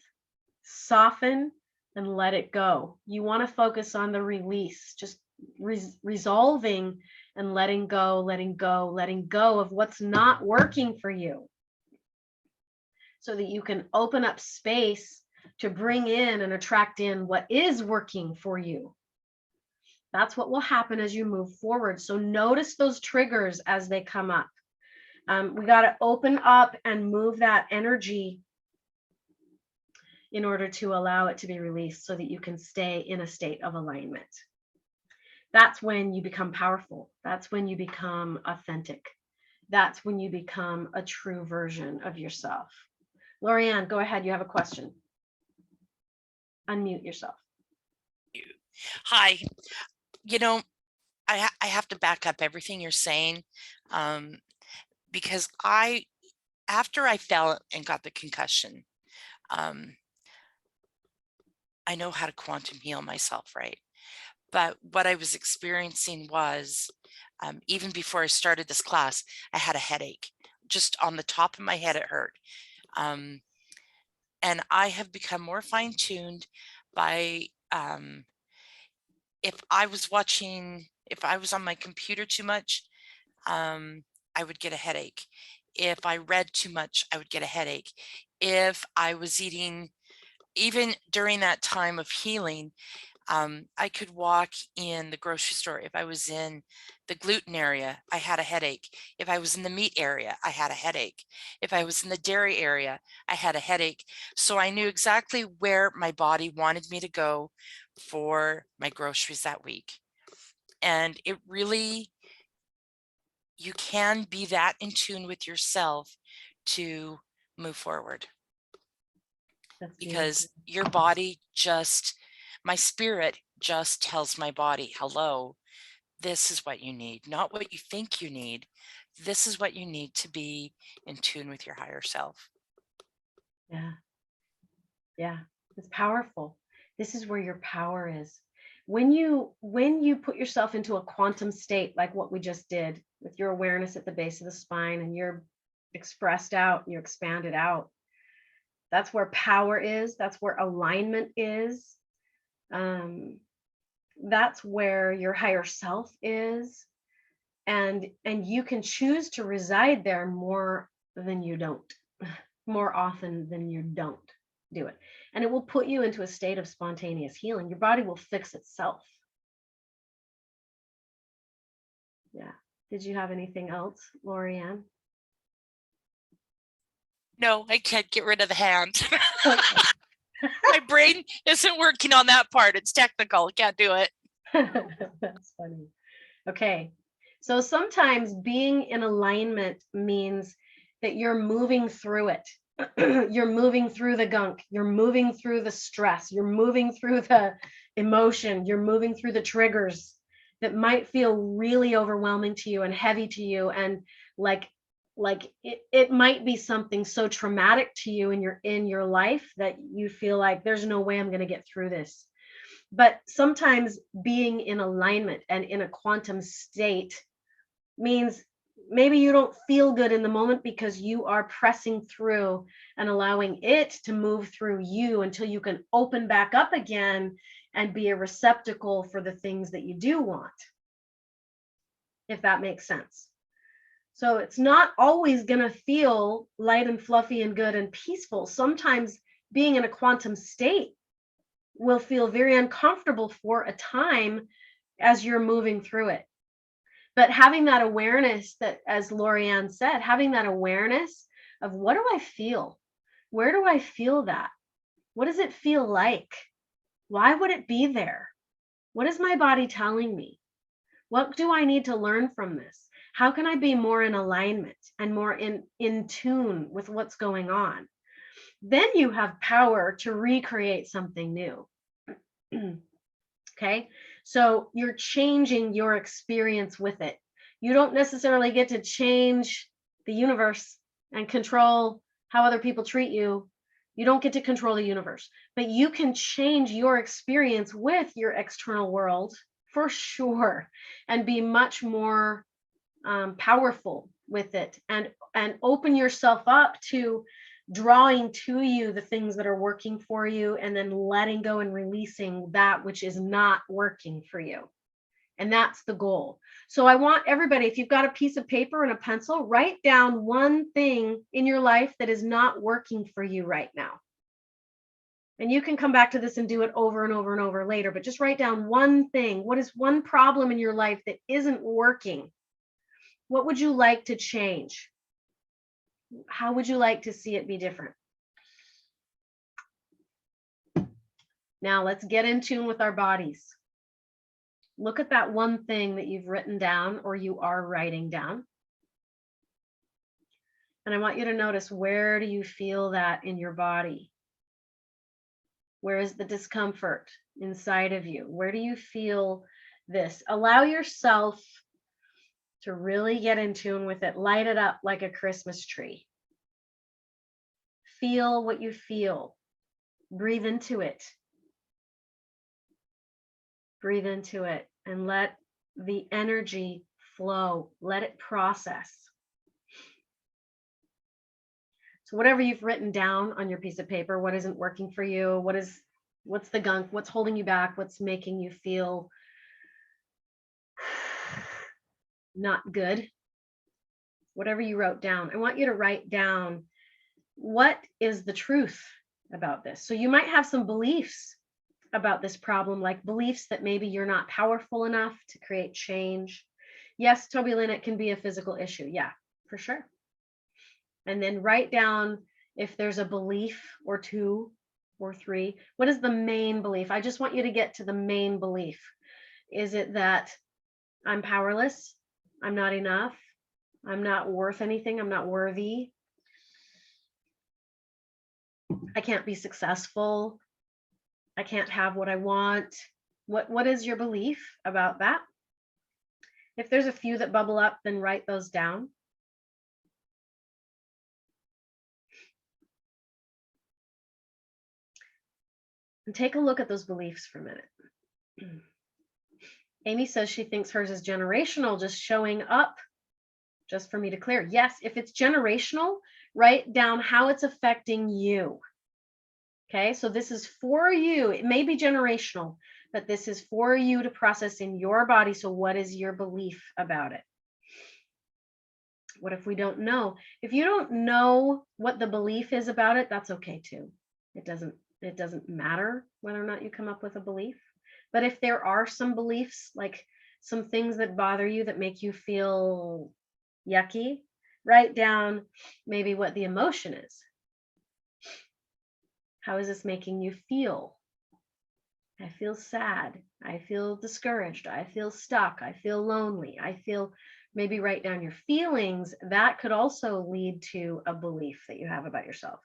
soften, and let it go. You want to focus on the release, just resolving and letting go, letting go, letting go of what's not working for you, so that you can open up space to bring in and attract in what is working for you. That's what will happen as you move forward. So notice those triggers as they come up. We got to open up and move that energy in order to allow it to be released so that you can stay in a state of alignment. That's when you become powerful. That's when you become authentic. That's when you become a true version of yourself. Lorianne, go ahead. You have a question. unmute yourself. Hi. You know, I have to back up everything you're saying, um, because after I fell and got the concussion, um, I know how to quantum heal myself, right? But what I was experiencing was, even before I started this class, I had a headache. Just on the top of my head, it hurt. Um, and I have become more fine-tuned by, if I was on my computer too much, I would get a headache. If I read too much, I would get a headache. If I was eating, even during that time of healing, I could walk in the grocery store. If I was in the gluten area, I had a headache. If I was in the meat area, I had a headache. If I was in the dairy area, I had a headache. So I knew exactly where my body wanted me to go for my groceries that week. And it really, you can be that in tune with yourself to move forward, That's because beautiful. your body just, my spirit just tells my body, hello, this is what you need, not what you think you need. This is what you need to be in tune with your higher self. Yeah. Yeah. It's powerful. This is where your power is. When you put yourself into a quantum state, like what we just did with your awareness at the base of the spine, and you're expressed out, you're expanded out, that's where power is. That's where alignment is. Um, that's where your higher self is. And you can choose to reside there more than you don't, more often than you don't do it. And it will put you into a state of spontaneous healing. Your body will fix itself. Yeah. Did you have anything else, Lorianne? No, I can't get rid of the hand. Okay. My brain isn't working on that part. It's technical. I can't do it. That's funny. Okay. So sometimes being in alignment means that you're moving through it. You're moving through the gunk. You're moving through the stress. You're moving through the emotion. You're moving through the triggers that might feel really overwhelming to you and heavy to you. And like, it might be something so traumatic to you in your life that you feel like there's no way I'm going to get through this. But sometimes being in alignment and in a quantum state means maybe you don't feel good in the moment because you are pressing through and allowing it to move through you until you can open back up again and be a receptacle for the things that you do want, if that makes sense. So it's not always going to feel light and fluffy and good and peaceful. Sometimes being in a quantum state will feel very uncomfortable for a time as you're moving through it. But having that awareness, that, as Lorianne said, having that awareness of, what do I feel? Where do I feel that? What does it feel like? Why would it be there? What is my body telling me? What do I need to learn from this? How can I be more in alignment and more in tune with what's going on? Then you have power to recreate something new. Okay. So you're changing your experience with it. You don't necessarily get to change the universe and control how other people treat you. You don't get to control the universe, but you can change your experience with your external world for sure, and be much more powerful with it, and open yourself up to drawing to you the things that are working for you, and then letting go and releasing that which is not working for you. And that's the goal. So I want everybody, if you've got a piece of paper and a pencil, write down one thing in your life that is not working for you right now. And you can come back to this and do it over and over and over later, but just write down one thing. What is one problem in your life that isn't working? What would you like to change? How would you like to see it be different? Now let's get in tune with our bodies. Look at that one thing that you've written down or you are writing down. And I want you to notice, where do you feel that in your body? Where is the discomfort inside of you? Where do you feel this? Allow yourself to really get in tune with it. Light it up like a Christmas tree. Feel what you feel. Breathe into it. Breathe into it and let the energy flow. Let it process. So whatever you've written down on your piece of paper, what isn't working for you? What's the gunk? What's holding you back? What's making you feel not good? Whatever you wrote down, I want you to write down, what is the truth about this? So you might have some beliefs about this problem, like beliefs that maybe you're not powerful enough to create change. Yes, Toby Lynn, it can be a physical issue. Yeah, for sure. And then write down if there's a belief or two or three. What is the main belief? I just want you to get to the main belief. Is it that I'm powerless? I'm not enough? I'm not worth anything? I'm not worthy? I can't be successful? I can't have what I want? What is your belief about that? If there's a few that bubble up, then write those down. And take a look at those beliefs for a minute. Amy says she thinks hers is generational, just showing up. Just for me to clear. Yes, if it's generational, write down how it's affecting you. Okay, so this is for you. It may be generational, but this is for you to process in your body. So what is your belief about it? What if we don't know? If you don't know what the belief is about it, that's okay too. It doesn't matter whether or not you come up with a belief. But if there are some beliefs, like some things that bother you that make you feel yucky, write down maybe what the emotion is. How is this making you feel? I feel sad. I feel discouraged. I feel stuck. I feel lonely. I feel, maybe write down your feelings. That could also lead to a belief that you have about yourself.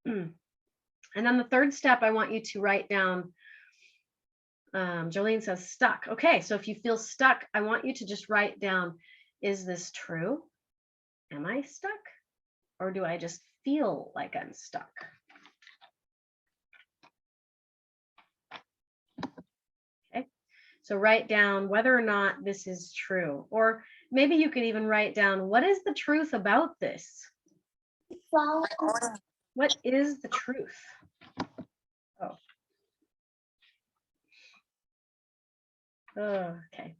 And then the third step, I want you to write down, Jolene says stuck. Okay, so if you feel stuck, I want you to just write down, is this true? Am I stuck? Or do I just feel like I'm stuck? Okay, so write down whether or not this is true. Or maybe you could even write down, what is the truth about this? What is the truth? Oh. Oh, okay.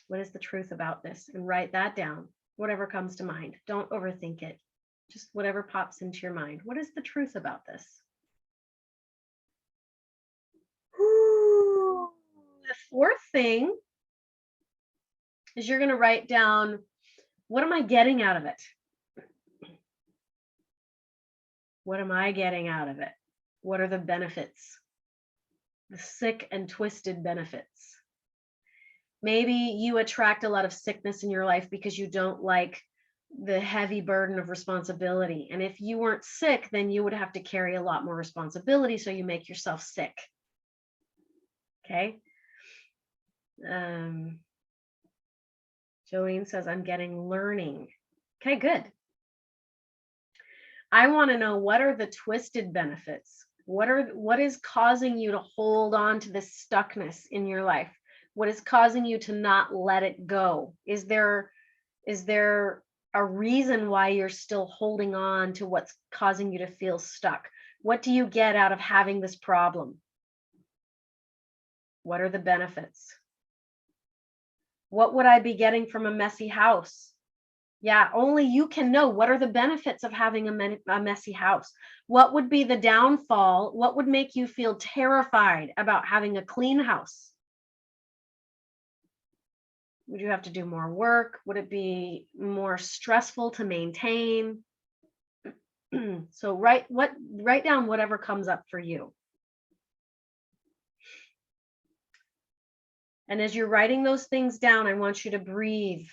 What is the truth about this? And write that down, whatever comes to mind. Don't overthink it. Just whatever pops into your mind. What is the truth about this? Ooh. The fourth thing is you're going to write down, what am I getting out of it? What am I getting out of it? What are the benefits? The sick and twisted benefits. Maybe you attract a lot of sickness in your life because you don't like the heavy burden of responsibility. And if you weren't sick, then you would have to carry a lot more responsibility. So you make yourself sick. Okay. Jolene says, I'm getting learning. Okay, good. I want to know, what are the twisted benefits? What is causing you to hold on to this stuckness in your life? What is causing you to not let it go? Is there a reason why you're still holding on to what's causing you to feel stuck? What do you get out of having this problem? What are the benefits? What would I be getting from a messy house? Yeah, only you can know. What are the benefits of having a messy house? What would be the downfall? What would make you feel terrified about having a clean house? Would you have to do more work? Would it be more stressful to maintain? So write down whatever comes up for you. And as you're writing those things down, I want you to breathe.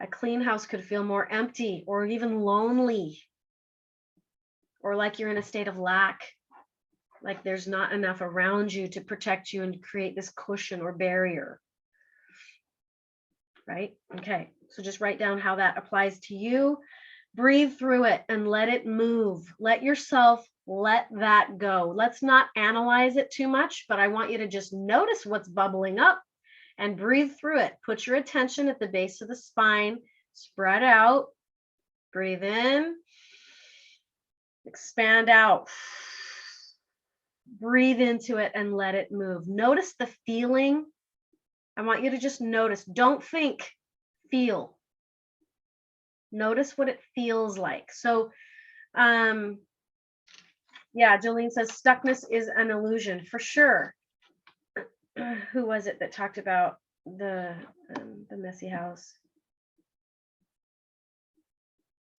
A clean house could feel more empty or even lonely, or like you're in a state of lack. like there's not enough around you to protect you and create this cushion or barrier. Right? Okay, so just write down how that applies to you. Breathe through it and let it move. Let yourself let that go. Let's not analyze it too much, but I want you to just notice what's bubbling up and breathe through it. Put your attention at the base of the spine, spread out, breathe in, expand out, breathe into it and let it move. Notice the feeling. I want you to just notice. Don't think, feel. Notice what it feels like. So, yeah, Jolene says stuckness is an illusion for sure. Who was it that talked about the messy house?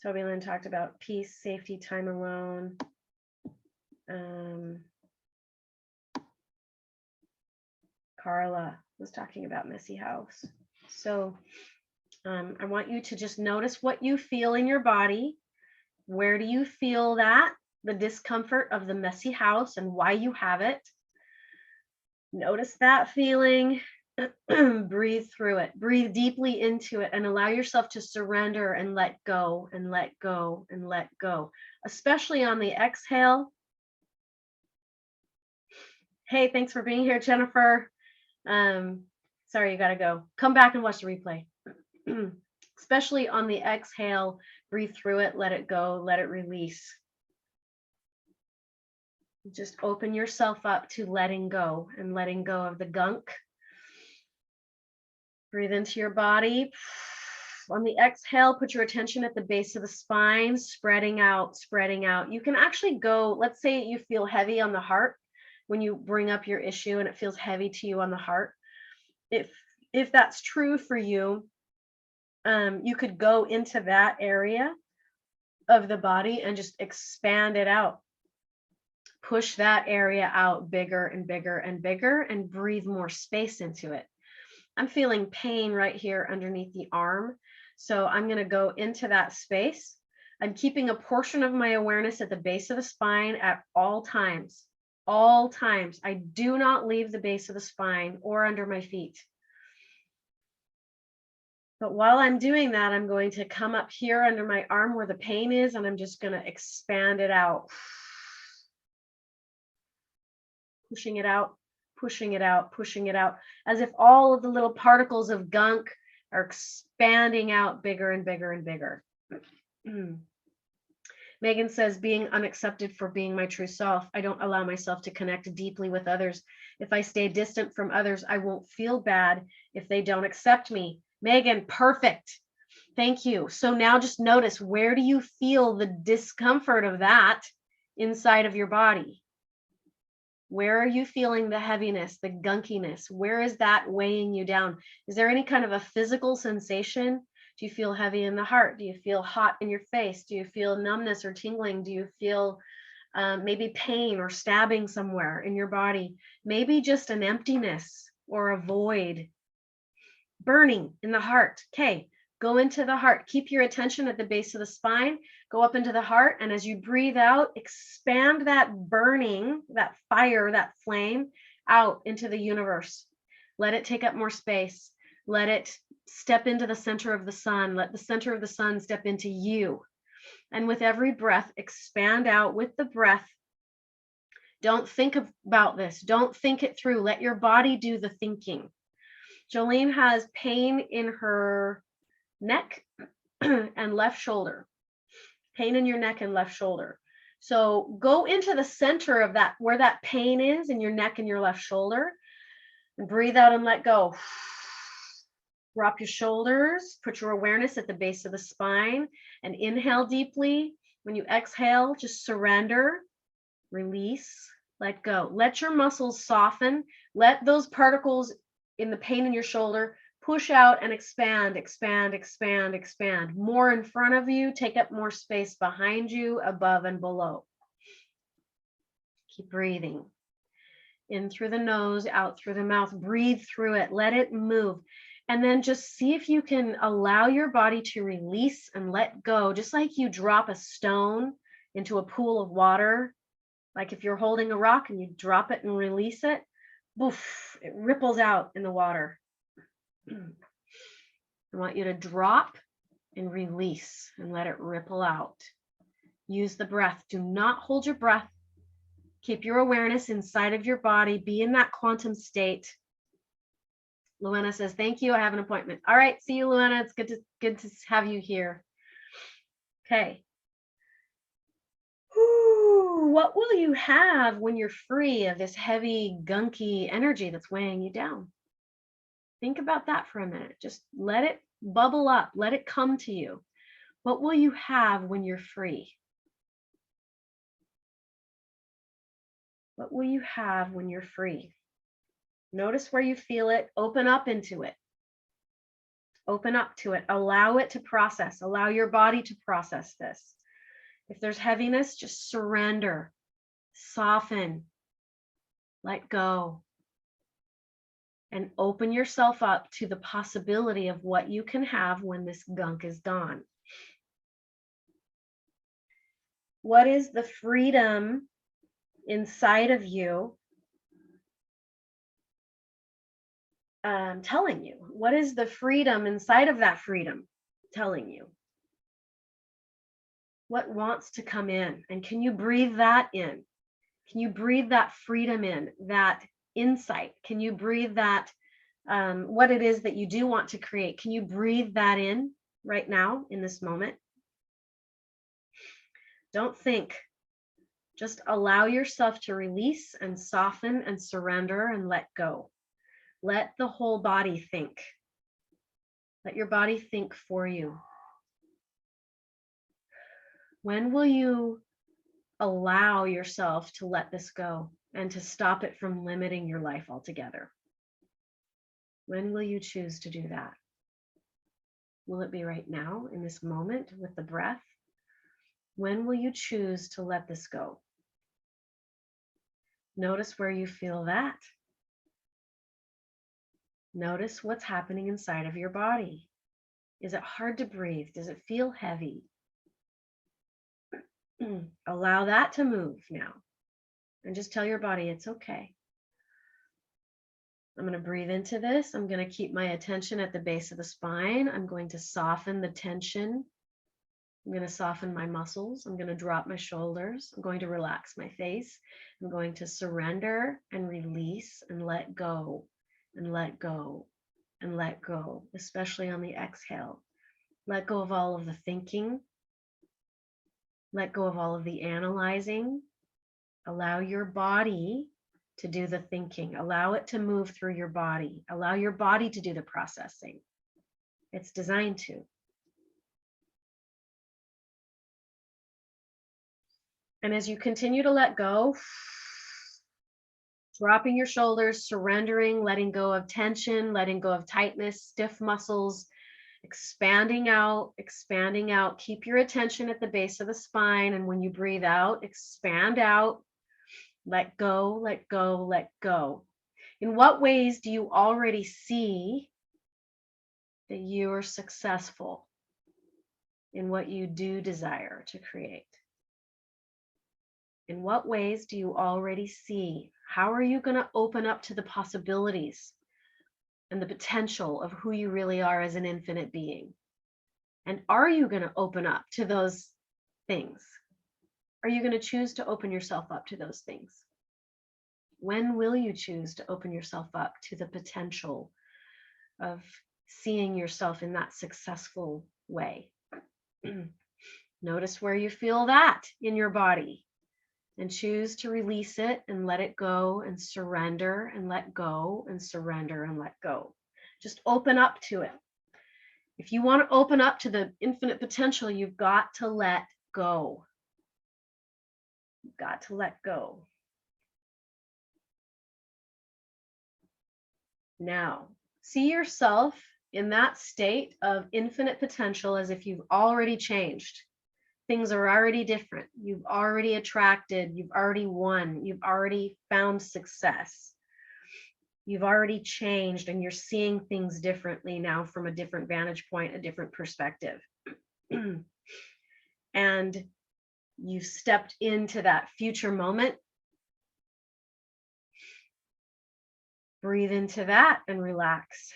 Toby Lynn talked about peace, safety, time alone. Carla was talking about messy house. So I want you to just notice what you feel in your body. Where do you feel that? The discomfort of the messy house and why you have it. Notice that feeling. Breathe through it. Breathe deeply into it and allow yourself to surrender and let go and let go and let go, especially on the exhale. Hey, thanks for being here, Jennifer. Sorry, you got to go. Come back and watch the replay. Especially on the exhale, breathe through it, let it go, let it release. Just open yourself up to letting go and letting go of the gunk. Breathe into your body. On the exhale, put your attention at the base of the spine, spreading out, spreading out. You can actually go, let's say you feel heavy on the heart when you bring up your issue and it feels heavy to you on the heart. If that's true for you, you could go into that area of the body and just expand it out. Push that area out bigger and bigger and bigger and breathe more space into it. I'm feeling pain right here underneath the arm. So I'm going to go into that space. I'm keeping a portion of my awareness at the base of the spine at all times. All times. I do not leave the base of the spine or under my feet. But while I'm doing that, I'm going to come up here under my arm where the pain is, and I'm just going to expand it out. Pushing it out, pushing it out, pushing it out, as if all of the little particles of gunk are expanding out bigger and bigger and bigger. Megan says, being unaccepted for being my true self. I don't allow myself to connect deeply with others. If I stay distant from others, I won't feel bad if they don't accept me. Megan, perfect. Thank you. So now just notice, where do you feel the discomfort of that inside of your body? Where are you feeling the heaviness, the gunkiness? Where is that weighing you down? Is there any kind of a physical sensation? Do you feel heavy in the heart? Do you feel hot in your face? Do you feel numbness or tingling? Do you feel maybe pain or stabbing somewhere in your body? Maybe just an emptiness or a void. Burning in the heart. Okay, go into the heart. Keep your attention at the base of the spine. Go up into the heart. And as you breathe out, expand that burning, that fire, that flame out into the universe. Let it take up more space. Let it step into the center of the sun. Let the center of the sun step into you. And with every breath, expand out with the breath. Don't think about this. Don't think it through. Let your body do the thinking. Jolene has pain in her neck and left shoulder. Pain in your neck and left shoulder. So go into the center of that, where that pain is in your neck and your left shoulder, and breathe out and let go. Drop your shoulders, put your awareness at the base of the spine, and inhale deeply. When you exhale, just surrender, release, let go. Let your muscles soften. Let those particles in the pain in your shoulder push out and expand, expand, expand, expand. More in front of you, take up more space behind you, above and below. Keep breathing. In through the nose, out through the mouth. Breathe through it, let it move. And then just see if you can allow your body to release and let go, just like you drop a stone into a pool of water Like if you're holding a rock and you drop it and release it, boof, it ripples out in the water. I want you to drop and release and let it ripple out. Use the breath. Do not hold your breath. Keep your awareness inside of your body. Be in that quantum state. Luana says, thank you. I have an appointment. All right. See you, Luana. It's good to have you here. Okay. What will you have when you're free of this heavy, gunky energy that's weighing you down? Think about that for a minute. Just let it bubble up. Let it come to you. What will you have when you're free? What will you have when you're free? Notice where you feel it. Open up into it. Open up to it. Allow it to process. Allow your body to process this. If there's heaviness, just surrender. Soften. Let go. And open yourself up to the possibility of what you can have when this gunk is gone. What is the freedom inside of you telling you? What is the freedom inside of that freedom telling you? What wants to come in? And can you breathe that in? Can you breathe that freedom in, that insight? Can you breathe that, what it is that you do want to create? Can you breathe that in right now in this moment? Don't think. Just allow yourself to release and soften and surrender and let go. Let the whole body think. Let your body think for you. When will you allow yourself to let this go and to stop it from limiting your life altogether? When will you choose to do that? Will it be right now in this moment with the breath? When will you choose to let this go? Notice where you feel that. Notice what's happening inside of your body. Is it hard to breathe? Does it feel heavy? Allow that to move now. And just tell your body it's okay. I'm going to breathe into this. I'm going to keep my attention at the base of the spine. I'm going to soften the tension. I'm going to soften my muscles. I'm going to drop my shoulders. I'm going to relax my face. I'm going to surrender and release and let go and let go and let go, especially on the exhale. Let go of all of the thinking. Let go of all of the analyzing. Allow your body to do the thinking. Allow it to move through your body. Allow your body to do the processing. It's designed to. And as you continue to let go, dropping your shoulders, surrendering, letting go of tension, letting go of tightness, stiff muscles, expanding out, expanding out. Keep your attention at the base of the spine. And when you breathe out, expand out. Let go, let go, let go. In what ways do you already see that you are successful in what you do desire to create? In what ways do you already see? How are you going to open up to the possibilities and the potential of who you really are as an infinite being? And are you going to open up to those things? Are you going to choose to open yourself up to those things? When will you choose to open yourself up to the potential of seeing yourself in that successful way? Notice where you feel that in your body and choose to release it and let it go and surrender and let go and surrender and let go. Just open up to it. If you want to open up to the infinite potential, you've got to let go. You've got to let go. Now, see yourself in that state of infinite potential as if you've already changed. Things are already different. You've already attracted, you've already won, you've already found success. You've already changed and you're seeing things differently now from a different vantage point, a different perspective. And you've stepped into that future moment. Breathe into that and relax.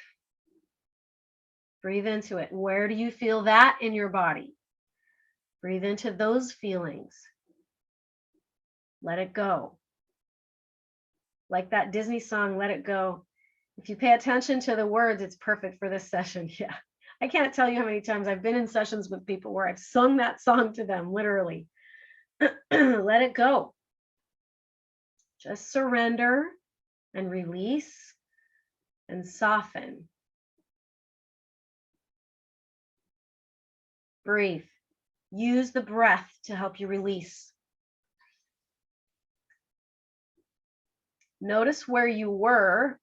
Breathe into it. Where do you feel that in your body? Breathe into those feelings. Let it go. Like that Disney song, Let It Go. If you pay attention to the words, it's perfect for this session. Yeah. I can't tell you how many times I've been in sessions with people where I've sung that song to them, literally. Let it go. Just surrender and release and soften. Breathe. Use the breath to help you release. Notice where you were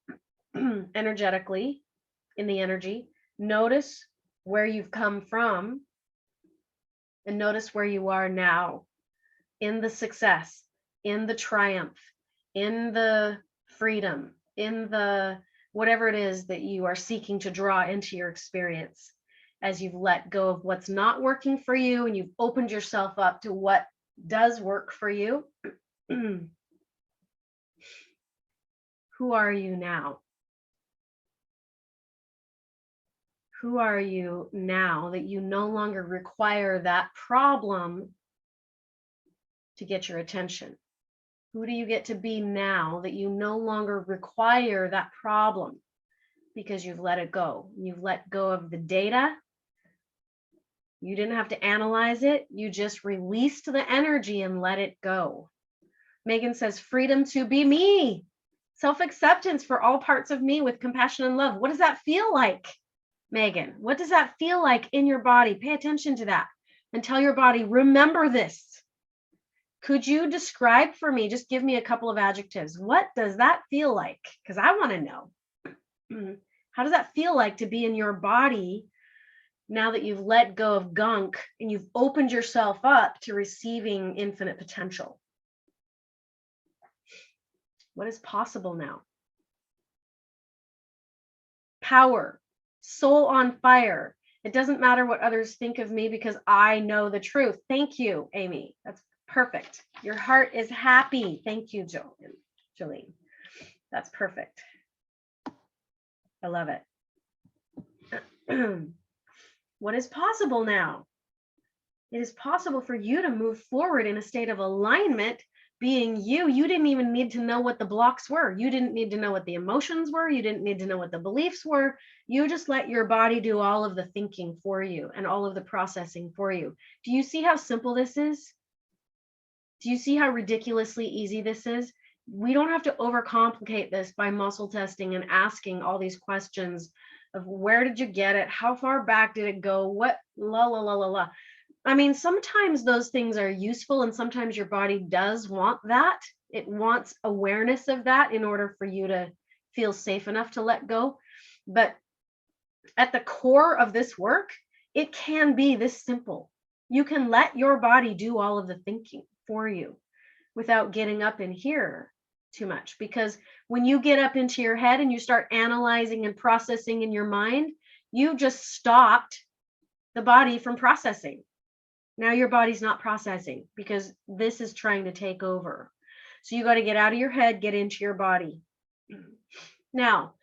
energetically in the energy. Notice where you've come from, and notice where you are now in the success, in the triumph, in the freedom, in the whatever it is that you are seeking to draw into your experience as you've let go of what's not working for you and you've opened yourself up to what does work for you. Who are you now? Who are you now that you no longer require that problem to get your attention? Who do you get to be now that you no longer require that problem because you've let it go? You've let go of the data. You didn't have to analyze it. You just released the energy and let it go. Megan says, freedom to be me. Self-acceptance for all parts of me with compassion and love. What does that feel like, Megan? What does that feel like in your body? Pay attention to that and tell your body, remember this. Could you describe for me, just give me a couple of adjectives. What does that feel like? Because I want to know. How does that feel like to be in your body now that you've let go of gunk and you've opened yourself up to receiving infinite potential? What is possible now? Power, soul on fire. It doesn't matter what others think of me because I know the truth. Thank you, Amy. That's perfect. Your heart is happy. Thank you, Jolene. That's perfect. I love it. What is possible now? It is possible for you to move forward in a state of alignment. Being you, you didn't even need to know what the blocks were. You didn't need to know what the emotions were. You didn't need to know what the beliefs were. You just let your body do all of the thinking for you and all of the processing for you. Do you see how simple this is? Do you see how ridiculously easy this is? We don't have to overcomplicate this by muscle testing and asking all these questions of where did you get it? How far back did it go? What, la, la, la, la, la. I mean, sometimes those things are useful and sometimes your body does want that. It wants awareness of that in order for you to feel safe enough to let go. But at the core of this work, it can be this simple. You can let your body do all of the thinking for you without getting up in here too much. Because when you get up into your head and you start analyzing and processing in your mind, you just stopped the body from processing. Now your body's not processing because this is trying to take over. So you got to get out of your head, get into your body. Now,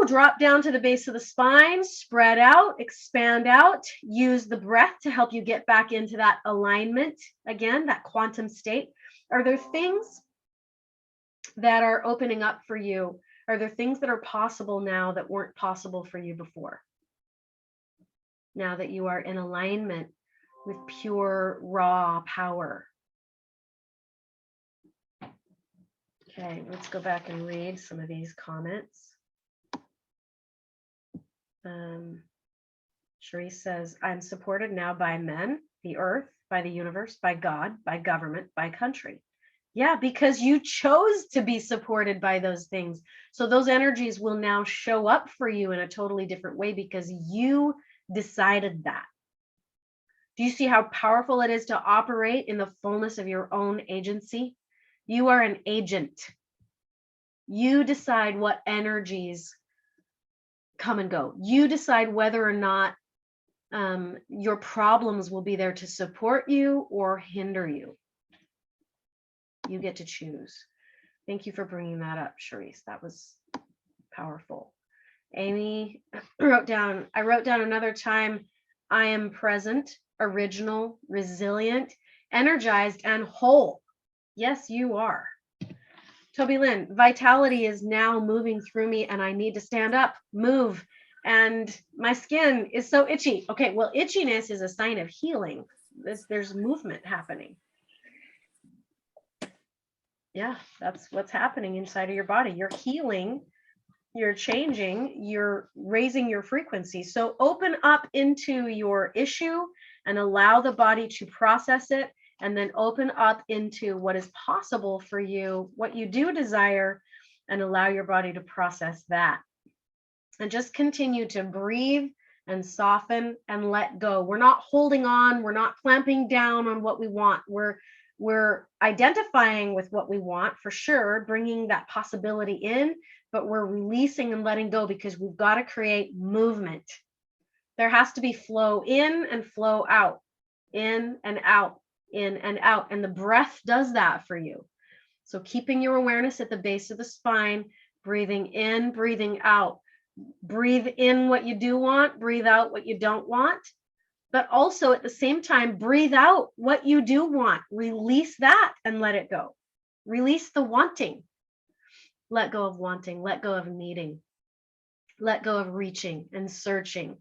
drop down to the base of the spine, spread out, expand out, use the breath to help you get back into that alignment again, that quantum state. Are there things that are opening up for you? Are there things that are possible now that weren't possible for you before? Now that you are in alignment with pure, raw power. Okay, let's go back and read some of these comments. Cherise says, I'm supported now by men, the earth, by the universe, by God, by government, by country. Yeah, because you chose to be supported by those things. So those energies will now show up for you in a totally different way because you decided that. Do you see how powerful it is to operate in the fullness of your own agency? You are an agent. You decide what energies come and go. You decide whether or not Your problems will be there to support you or hinder you. You get to choose. Thank you for bringing that up, Charisse. That was powerful. Amy I wrote down another time, I am present, original, resilient, energized, and whole. Yes, you are. Toby Lynn, vitality is now moving through me and I need to stand up, move, and my skin is so itchy. Okay, well, itchiness is a sign of healing. There's movement happening. Yeah, that's what's happening inside of your body. You're healing, you're changing, you're raising your frequency. So open up into your issue and allow the body to process it, and then open up into what is possible for you, what you do desire, and allow your body to process that. And just continue to breathe and soften and let go. We're not holding on, we're not clamping down on what we want. We're identifying with what we want for sure, bringing that possibility in, but we're releasing and letting go because we've got to create movement. There has to be flow in and flow out, in and out, in and out. And the breath does that for you. So keeping your awareness at the base of the spine, breathing in, breathing out. Breathe in what you do want, breathe out what you don't want. But also at the same time, breathe out what you do want. Release that and let it go. Release the wanting. Let go of wanting. Let go of needing. Let go of reaching and searching.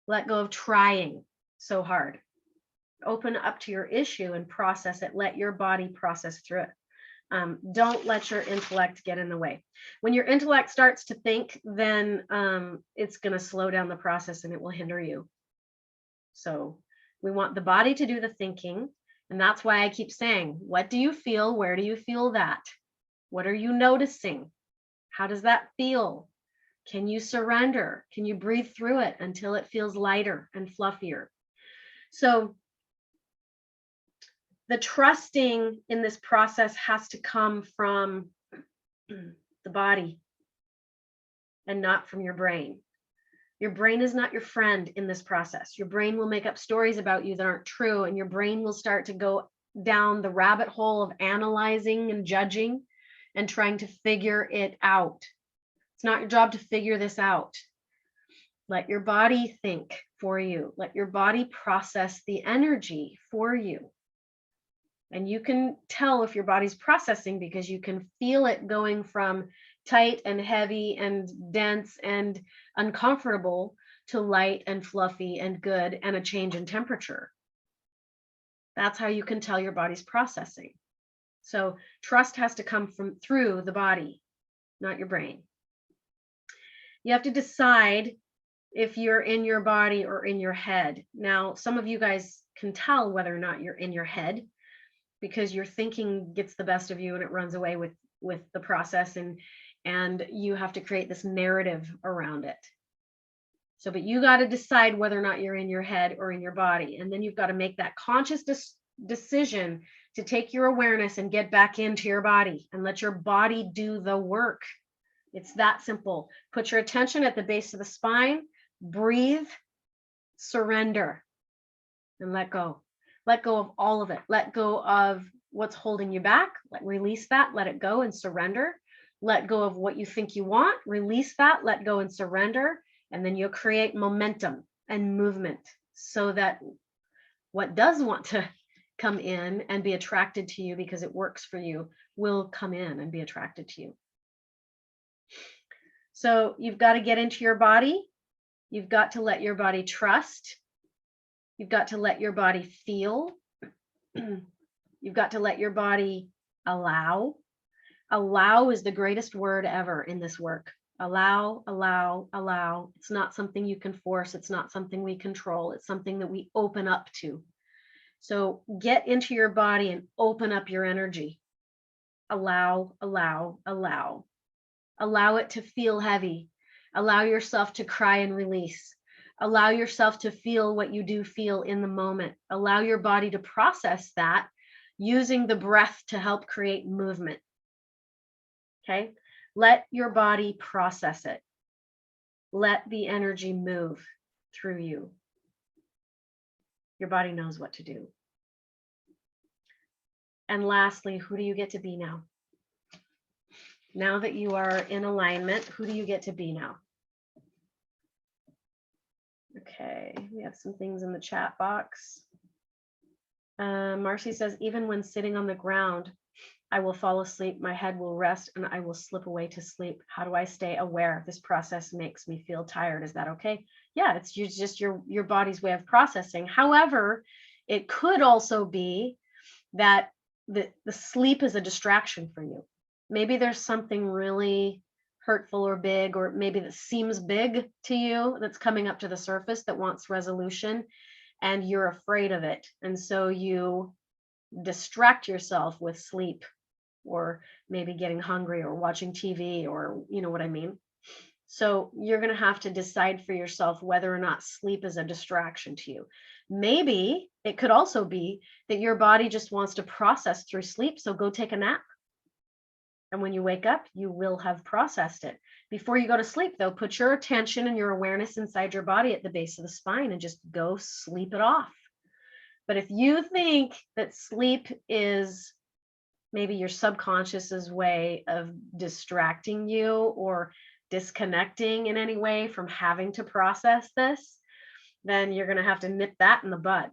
Let go of trying so hard. Open up to your issue and process it. Let your body process through it. Don't let your intellect get in the way. When your intellect starts to think, then it's going to slow down the process and it will hinder you. So we want the body to do the thinking. And that's why I keep saying, what do you feel? Where do you feel that? What are you noticing? How does that feel? Can you surrender? Can you breathe through it until it feels lighter and fluffier? So the trusting in this process has to come from the body and not from your brain. Your brain is not your friend in this process. Your brain will make up stories about you that aren't true, and your brain will start to go down the rabbit hole of analyzing and judging and trying to figure it out. It's not your job to figure this out. Let your body think for you. Let your body process the energy for you. And you can tell if your body's processing because you can feel it going from tight and heavy and dense and uncomfortable to light and fluffy and good and a change in temperature. That's how you can tell your body's processing. So trust has to come through the body, not your brain. You have to decide if you're in your body or in your head. Now, some of you guys can tell whether or not you're in your head because your thinking gets the best of you and it runs away with the process, and you have to create this narrative around it. So, but you got to decide whether or not you're in your head or in your body. And then you've got to make that conscious decision to take your awareness and get back into your body and let your body do the work. It's that simple. Put your attention at the base of the spine, breathe, surrender, and let go. Let go of all of it. Let go of what's holding you back. Release that, let it go and surrender. Let go of what you think you want. Release that, let go and surrender. And then you'll create momentum and movement so that what does want to come in and be attracted to you because it works for you will come in and be attracted to you. So you've got to get into your body. You've got to let your body trust. You've got to let your body feel. You've got to let your body allow. Allow is the greatest word ever in this work. Allow, allow, allow. It's not something you can force. It's not something we control. It's something that we open up to. So get into your body and open up your energy. Allow, allow, allow. Allow it to feel heavy. Allow yourself to cry and release. Allow yourself to feel what you do feel in the moment. Allow your body to process that using the breath to help create movement. Okay? Let your body process it. Let the energy move. through you. Your body knows what to do. And lastly, who do you get to be now? Now that you are in alignment, who do you get to be now? Okay, we have some things in the chat box. Marcy says, even when sitting on the ground, I will fall asleep, my head will rest, and I will slip away to sleep. How do I stay aware? This process makes me feel tired. Is that okay? Yeah, it's just your body's way of processing. However, it could also be that the sleep is a distraction for you. Maybe there's something really hurtful or big, or maybe that seems big to you that's coming up to the surface that wants resolution, and you're afraid of it. And so you distract yourself with sleep, or maybe getting hungry or watching TV, or you know what I mean? So you're going to have to decide for yourself whether or not sleep is a distraction to you. Maybe it could also be that your body just wants to process through sleep. So go take a nap. And when you wake up, you will have processed it. Before you go to sleep, though, put your attention and your awareness inside your body at the base of the spine and just go sleep it off. But if you think that sleep is maybe your subconscious's way of distracting you or disconnecting in any way from having to process this, then you're going to have to nip that in the bud.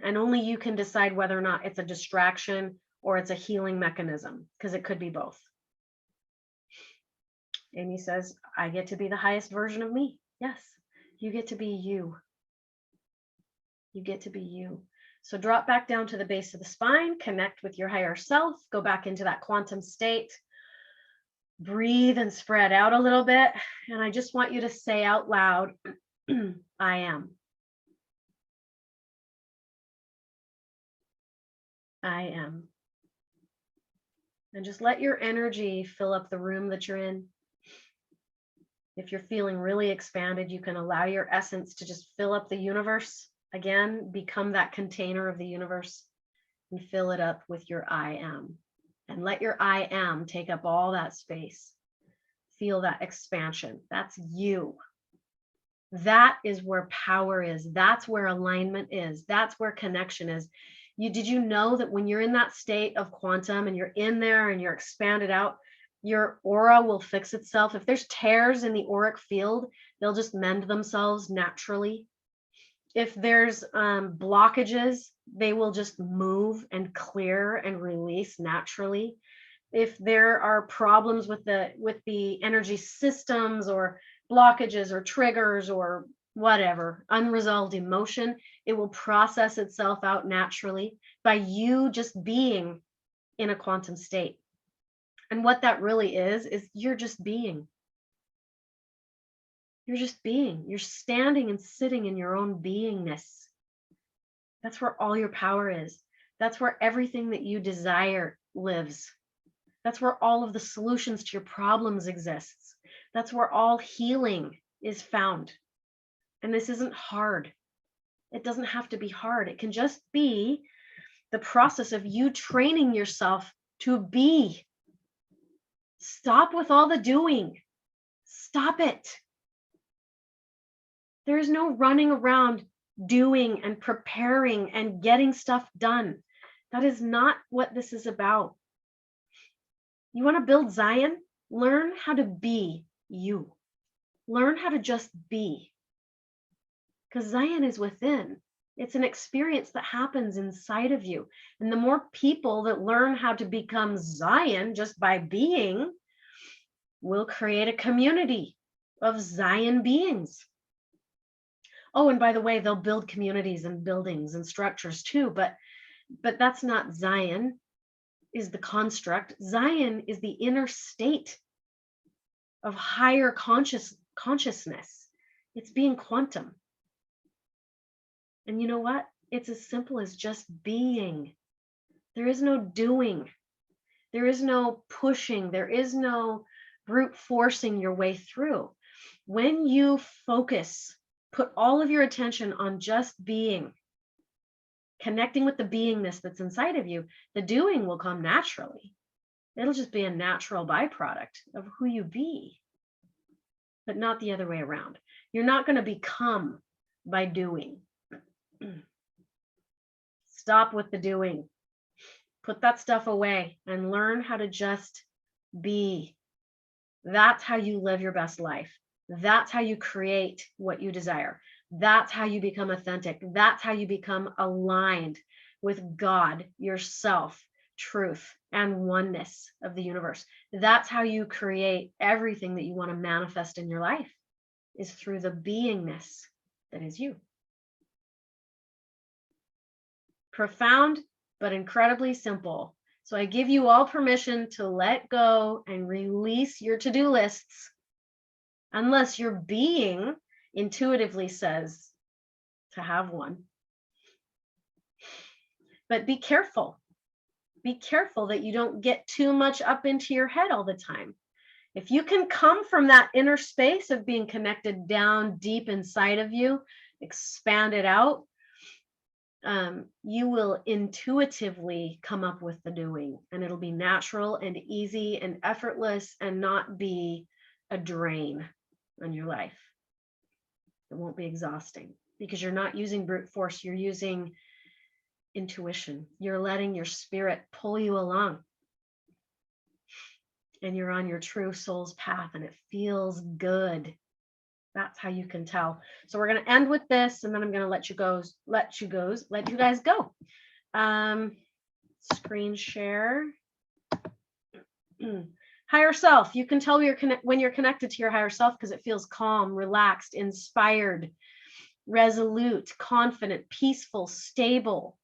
And only you can decide whether or not it's a distraction or it's a healing mechanism, because it could be both. Amy says, I get to be the highest version of me. Yes, you get to be you. You get to be you. So drop back down to the base of the spine, connect with your higher self, go back into that quantum state, breathe and spread out a little bit. And I just want you to say out loud, I am. I am. And just let your energy fill up the room that you're in. If you're feeling really expanded, you can allow your essence to just fill up the universe. Again, become that container of the universe and fill it up with your I am. And let your I am take up all that space. Feel that expansion. That's you. That is where power is. That's where alignment is. That's where connection is. Did you know that when you're in that state of quantum and you're in there and you're expanded out, your aura will fix itself? If there's tears in the auric field, they'll just mend themselves naturally. If there's blockages, they will just move and clear and release naturally. If there are problems with the energy systems or blockages or triggers or whatever, unresolved emotion, it will process itself out naturally by you just being in a quantum state. And what that really is you're just being. You're just being. You're standing and sitting in your own beingness. That's where all your power is. That's where everything that you desire lives. That's where all of the solutions to your problems exists. That's where all healing is found. And this isn't hard. It doesn't have to be hard. It can just be the process of you training yourself to be. Stop with all the doing. Stop it. There is no running around doing and preparing and getting stuff done. That is not what this is about. You want to build Zion? Learn how to be you. Learn how to just be. Because Zion is within. It's an experience that happens inside of you. And the more people that learn how to become Zion just by being, will create a community of Zion beings. Oh, and by the way, they'll build communities and buildings and structures too, but that's not Zion, is the construct. Zion is the inner state of higher consciousness. It's being quantum. And you know what? It's as simple as just being. There is no doing. There is no pushing. There is no brute forcing your way through. When you focus, put all of your attention on just being, connecting with the beingness that's inside of you, the doing will come naturally. It'll just be a natural byproduct of who you be, but not the other way around. You're not going to become by doing. Stop with the doing. Put that stuff away and learn how to just be. That's how you live your best life. That's how you create what you desire. That's how you become authentic. That's how you become aligned with God, yourself, truth, and oneness of the universe. That's how you create everything that you want to manifest in your life, is through the beingness that is you. Profound, but incredibly simple. So I give you all permission to let go and release your to-do lists, unless your being intuitively says to have one. But be careful. Be careful that you don't get too much up into your head all the time. If you can come from that inner space of being connected down deep inside of you, expand it out, you will intuitively come up with the doing, and it'll be natural and easy and effortless and not be a drain on your life. It won't be exhausting because you're not using brute force. You're using intuition. You're letting your spirit pull you along, and you're on your true soul's path, and it feels good. That's how you can tell. So we're going to end with this, and then I'm going to let you guys go. Screen share. Higher self. You can tell when you're connected to your higher self because it feels calm, relaxed, inspired, resolute, confident, peaceful, stable,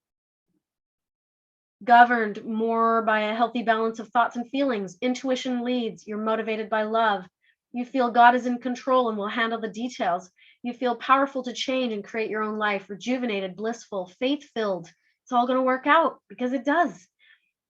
governed more by a healthy balance of thoughts and feelings. Intuition leads. You're motivated by love. You feel God is in control and will handle the details. You feel powerful to change and create your own life, rejuvenated, blissful, faith-filled. It's all going to work out because it does.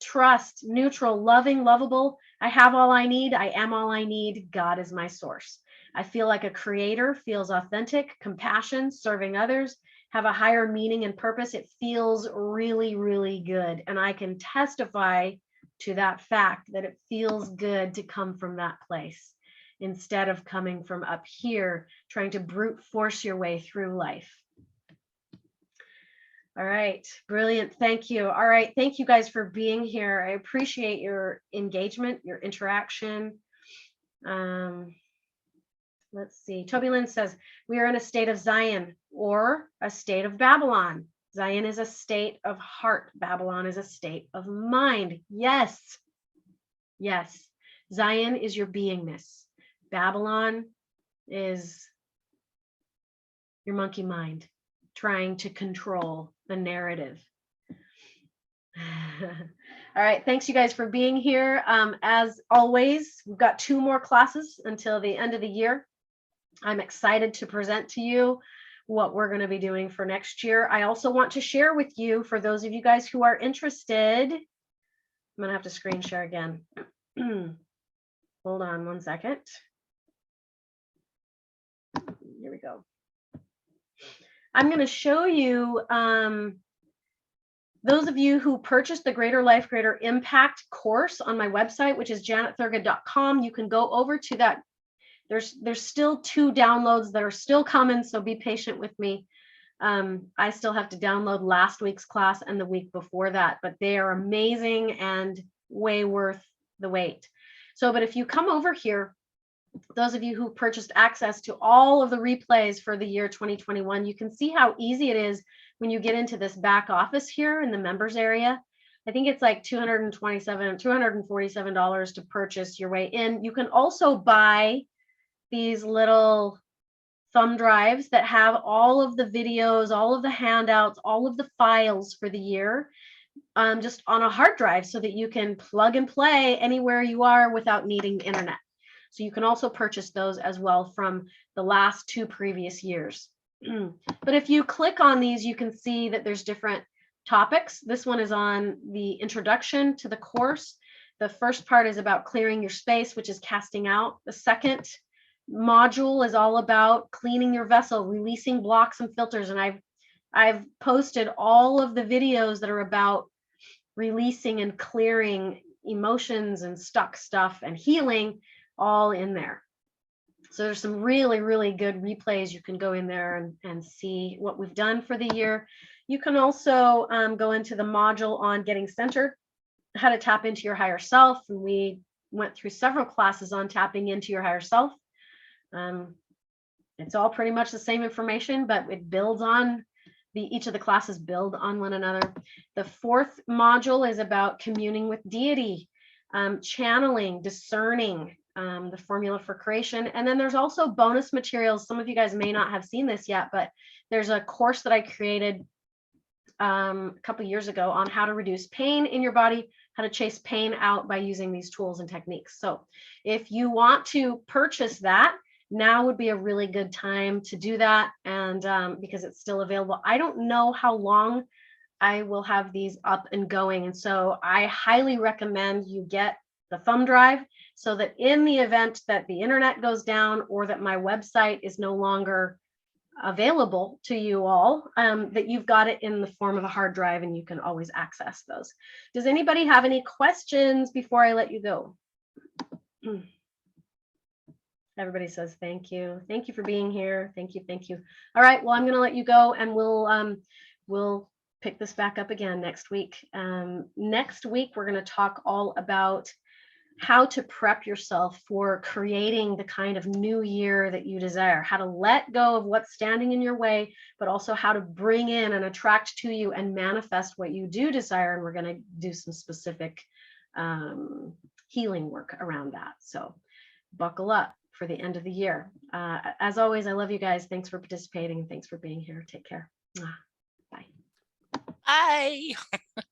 Trust, neutral, loving, lovable. I have all I need. I am all I need. God is my source. I feel like a creator, feels authentic, compassion, serving others, have a higher meaning and purpose. It feels really, really good. And I can testify to that fact that it feels good to come from that place instead of coming from up here, trying to brute force your way through life. All right, brilliant. Thank you. All right, thank you guys for being here. I appreciate your engagement, your interaction. Let's see. Toby Lynn says, we are in a state of Zion or a state of Babylon. Zion is a state of heart. Babylon is a state of mind. Yes. Yes. Zion is your beingness. Babylon is your monkey mind trying to control the narrative. All right, thanks you guys for being here. As always, we've got 2 more classes until the end of the year. I'm excited to present to you what we're going to be doing for next year. I also want to share with you, for those of you guys who are interested, I'm going to have to screen share again. Hold on one second. Here we go. I'm going to show you those of you who purchased the Greater Life, Greater Impact course on my website, which is janetthurgood.com. You can go over to that. There's still 2 downloads that are still coming, so be patient with me. I still have to download last week's class and the week before that, but they are amazing and way worth the wait. So, but if you come over here, those of you who purchased access to all of the replays for the year 2021, you can see how easy it is when you get into this back office here in the members area. I think it's like $247 to purchase your way in. You can also buy these little thumb drives that have all of the videos, all of the handouts, all of the files for the year, just on a hard drive so that you can plug and play anywhere you are without needing internet. So you can also purchase those as well from the last 2 previous years. But if you click on these, you can see that there's different topics. This one is on the introduction to the course. The first part is about clearing your space, which is casting out. The second module is all about cleaning your vessel, releasing blocks and filters. And I've posted all of the videos that are about releasing and clearing emotions and stuck stuff and healing all in there. So there's some really, really good replays. You can go in there and see what we've done for the year. You can also go into the module on getting centered, how to tap into your higher self. And we went through several classes on tapping into your higher self. It's all pretty much the same information, but it builds on each of the classes build on one another. The fourth module is about communing with deity, channeling, discerning, the formula for creation. And then there's also bonus materials. Some of you guys may not have seen this yet, but there's a course that I created a couple of years ago on how to reduce pain in your body, how to chase pain out by using these tools and techniques. So if you want to purchase that, now would be a really good time to do that. And because it's still available. I don't know how long I will have these up and going. And so I highly recommend you get the thumb drive so that in the event that the internet goes down or that my website is no longer available to you all, that you've got it in the form of a hard drive and you can always access those. Does anybody have any questions before I let you go? Everybody says thank you. Thank you for being here. Thank you. Thank you. All right. Well, I'm going to let you go, and we'll pick this back up again next week. Next week, we're going to talk all about how to prep yourself for creating the kind of new year that you desire, how to let go of what's standing in your way, but also how to bring in and attract to you and manifest what you do desire. And we're going to do some specific healing work around that. So buckle up for the end of the year. As always, I love you guys. Thanks for participating. Thanks for being here. Take care. Bye. Bye.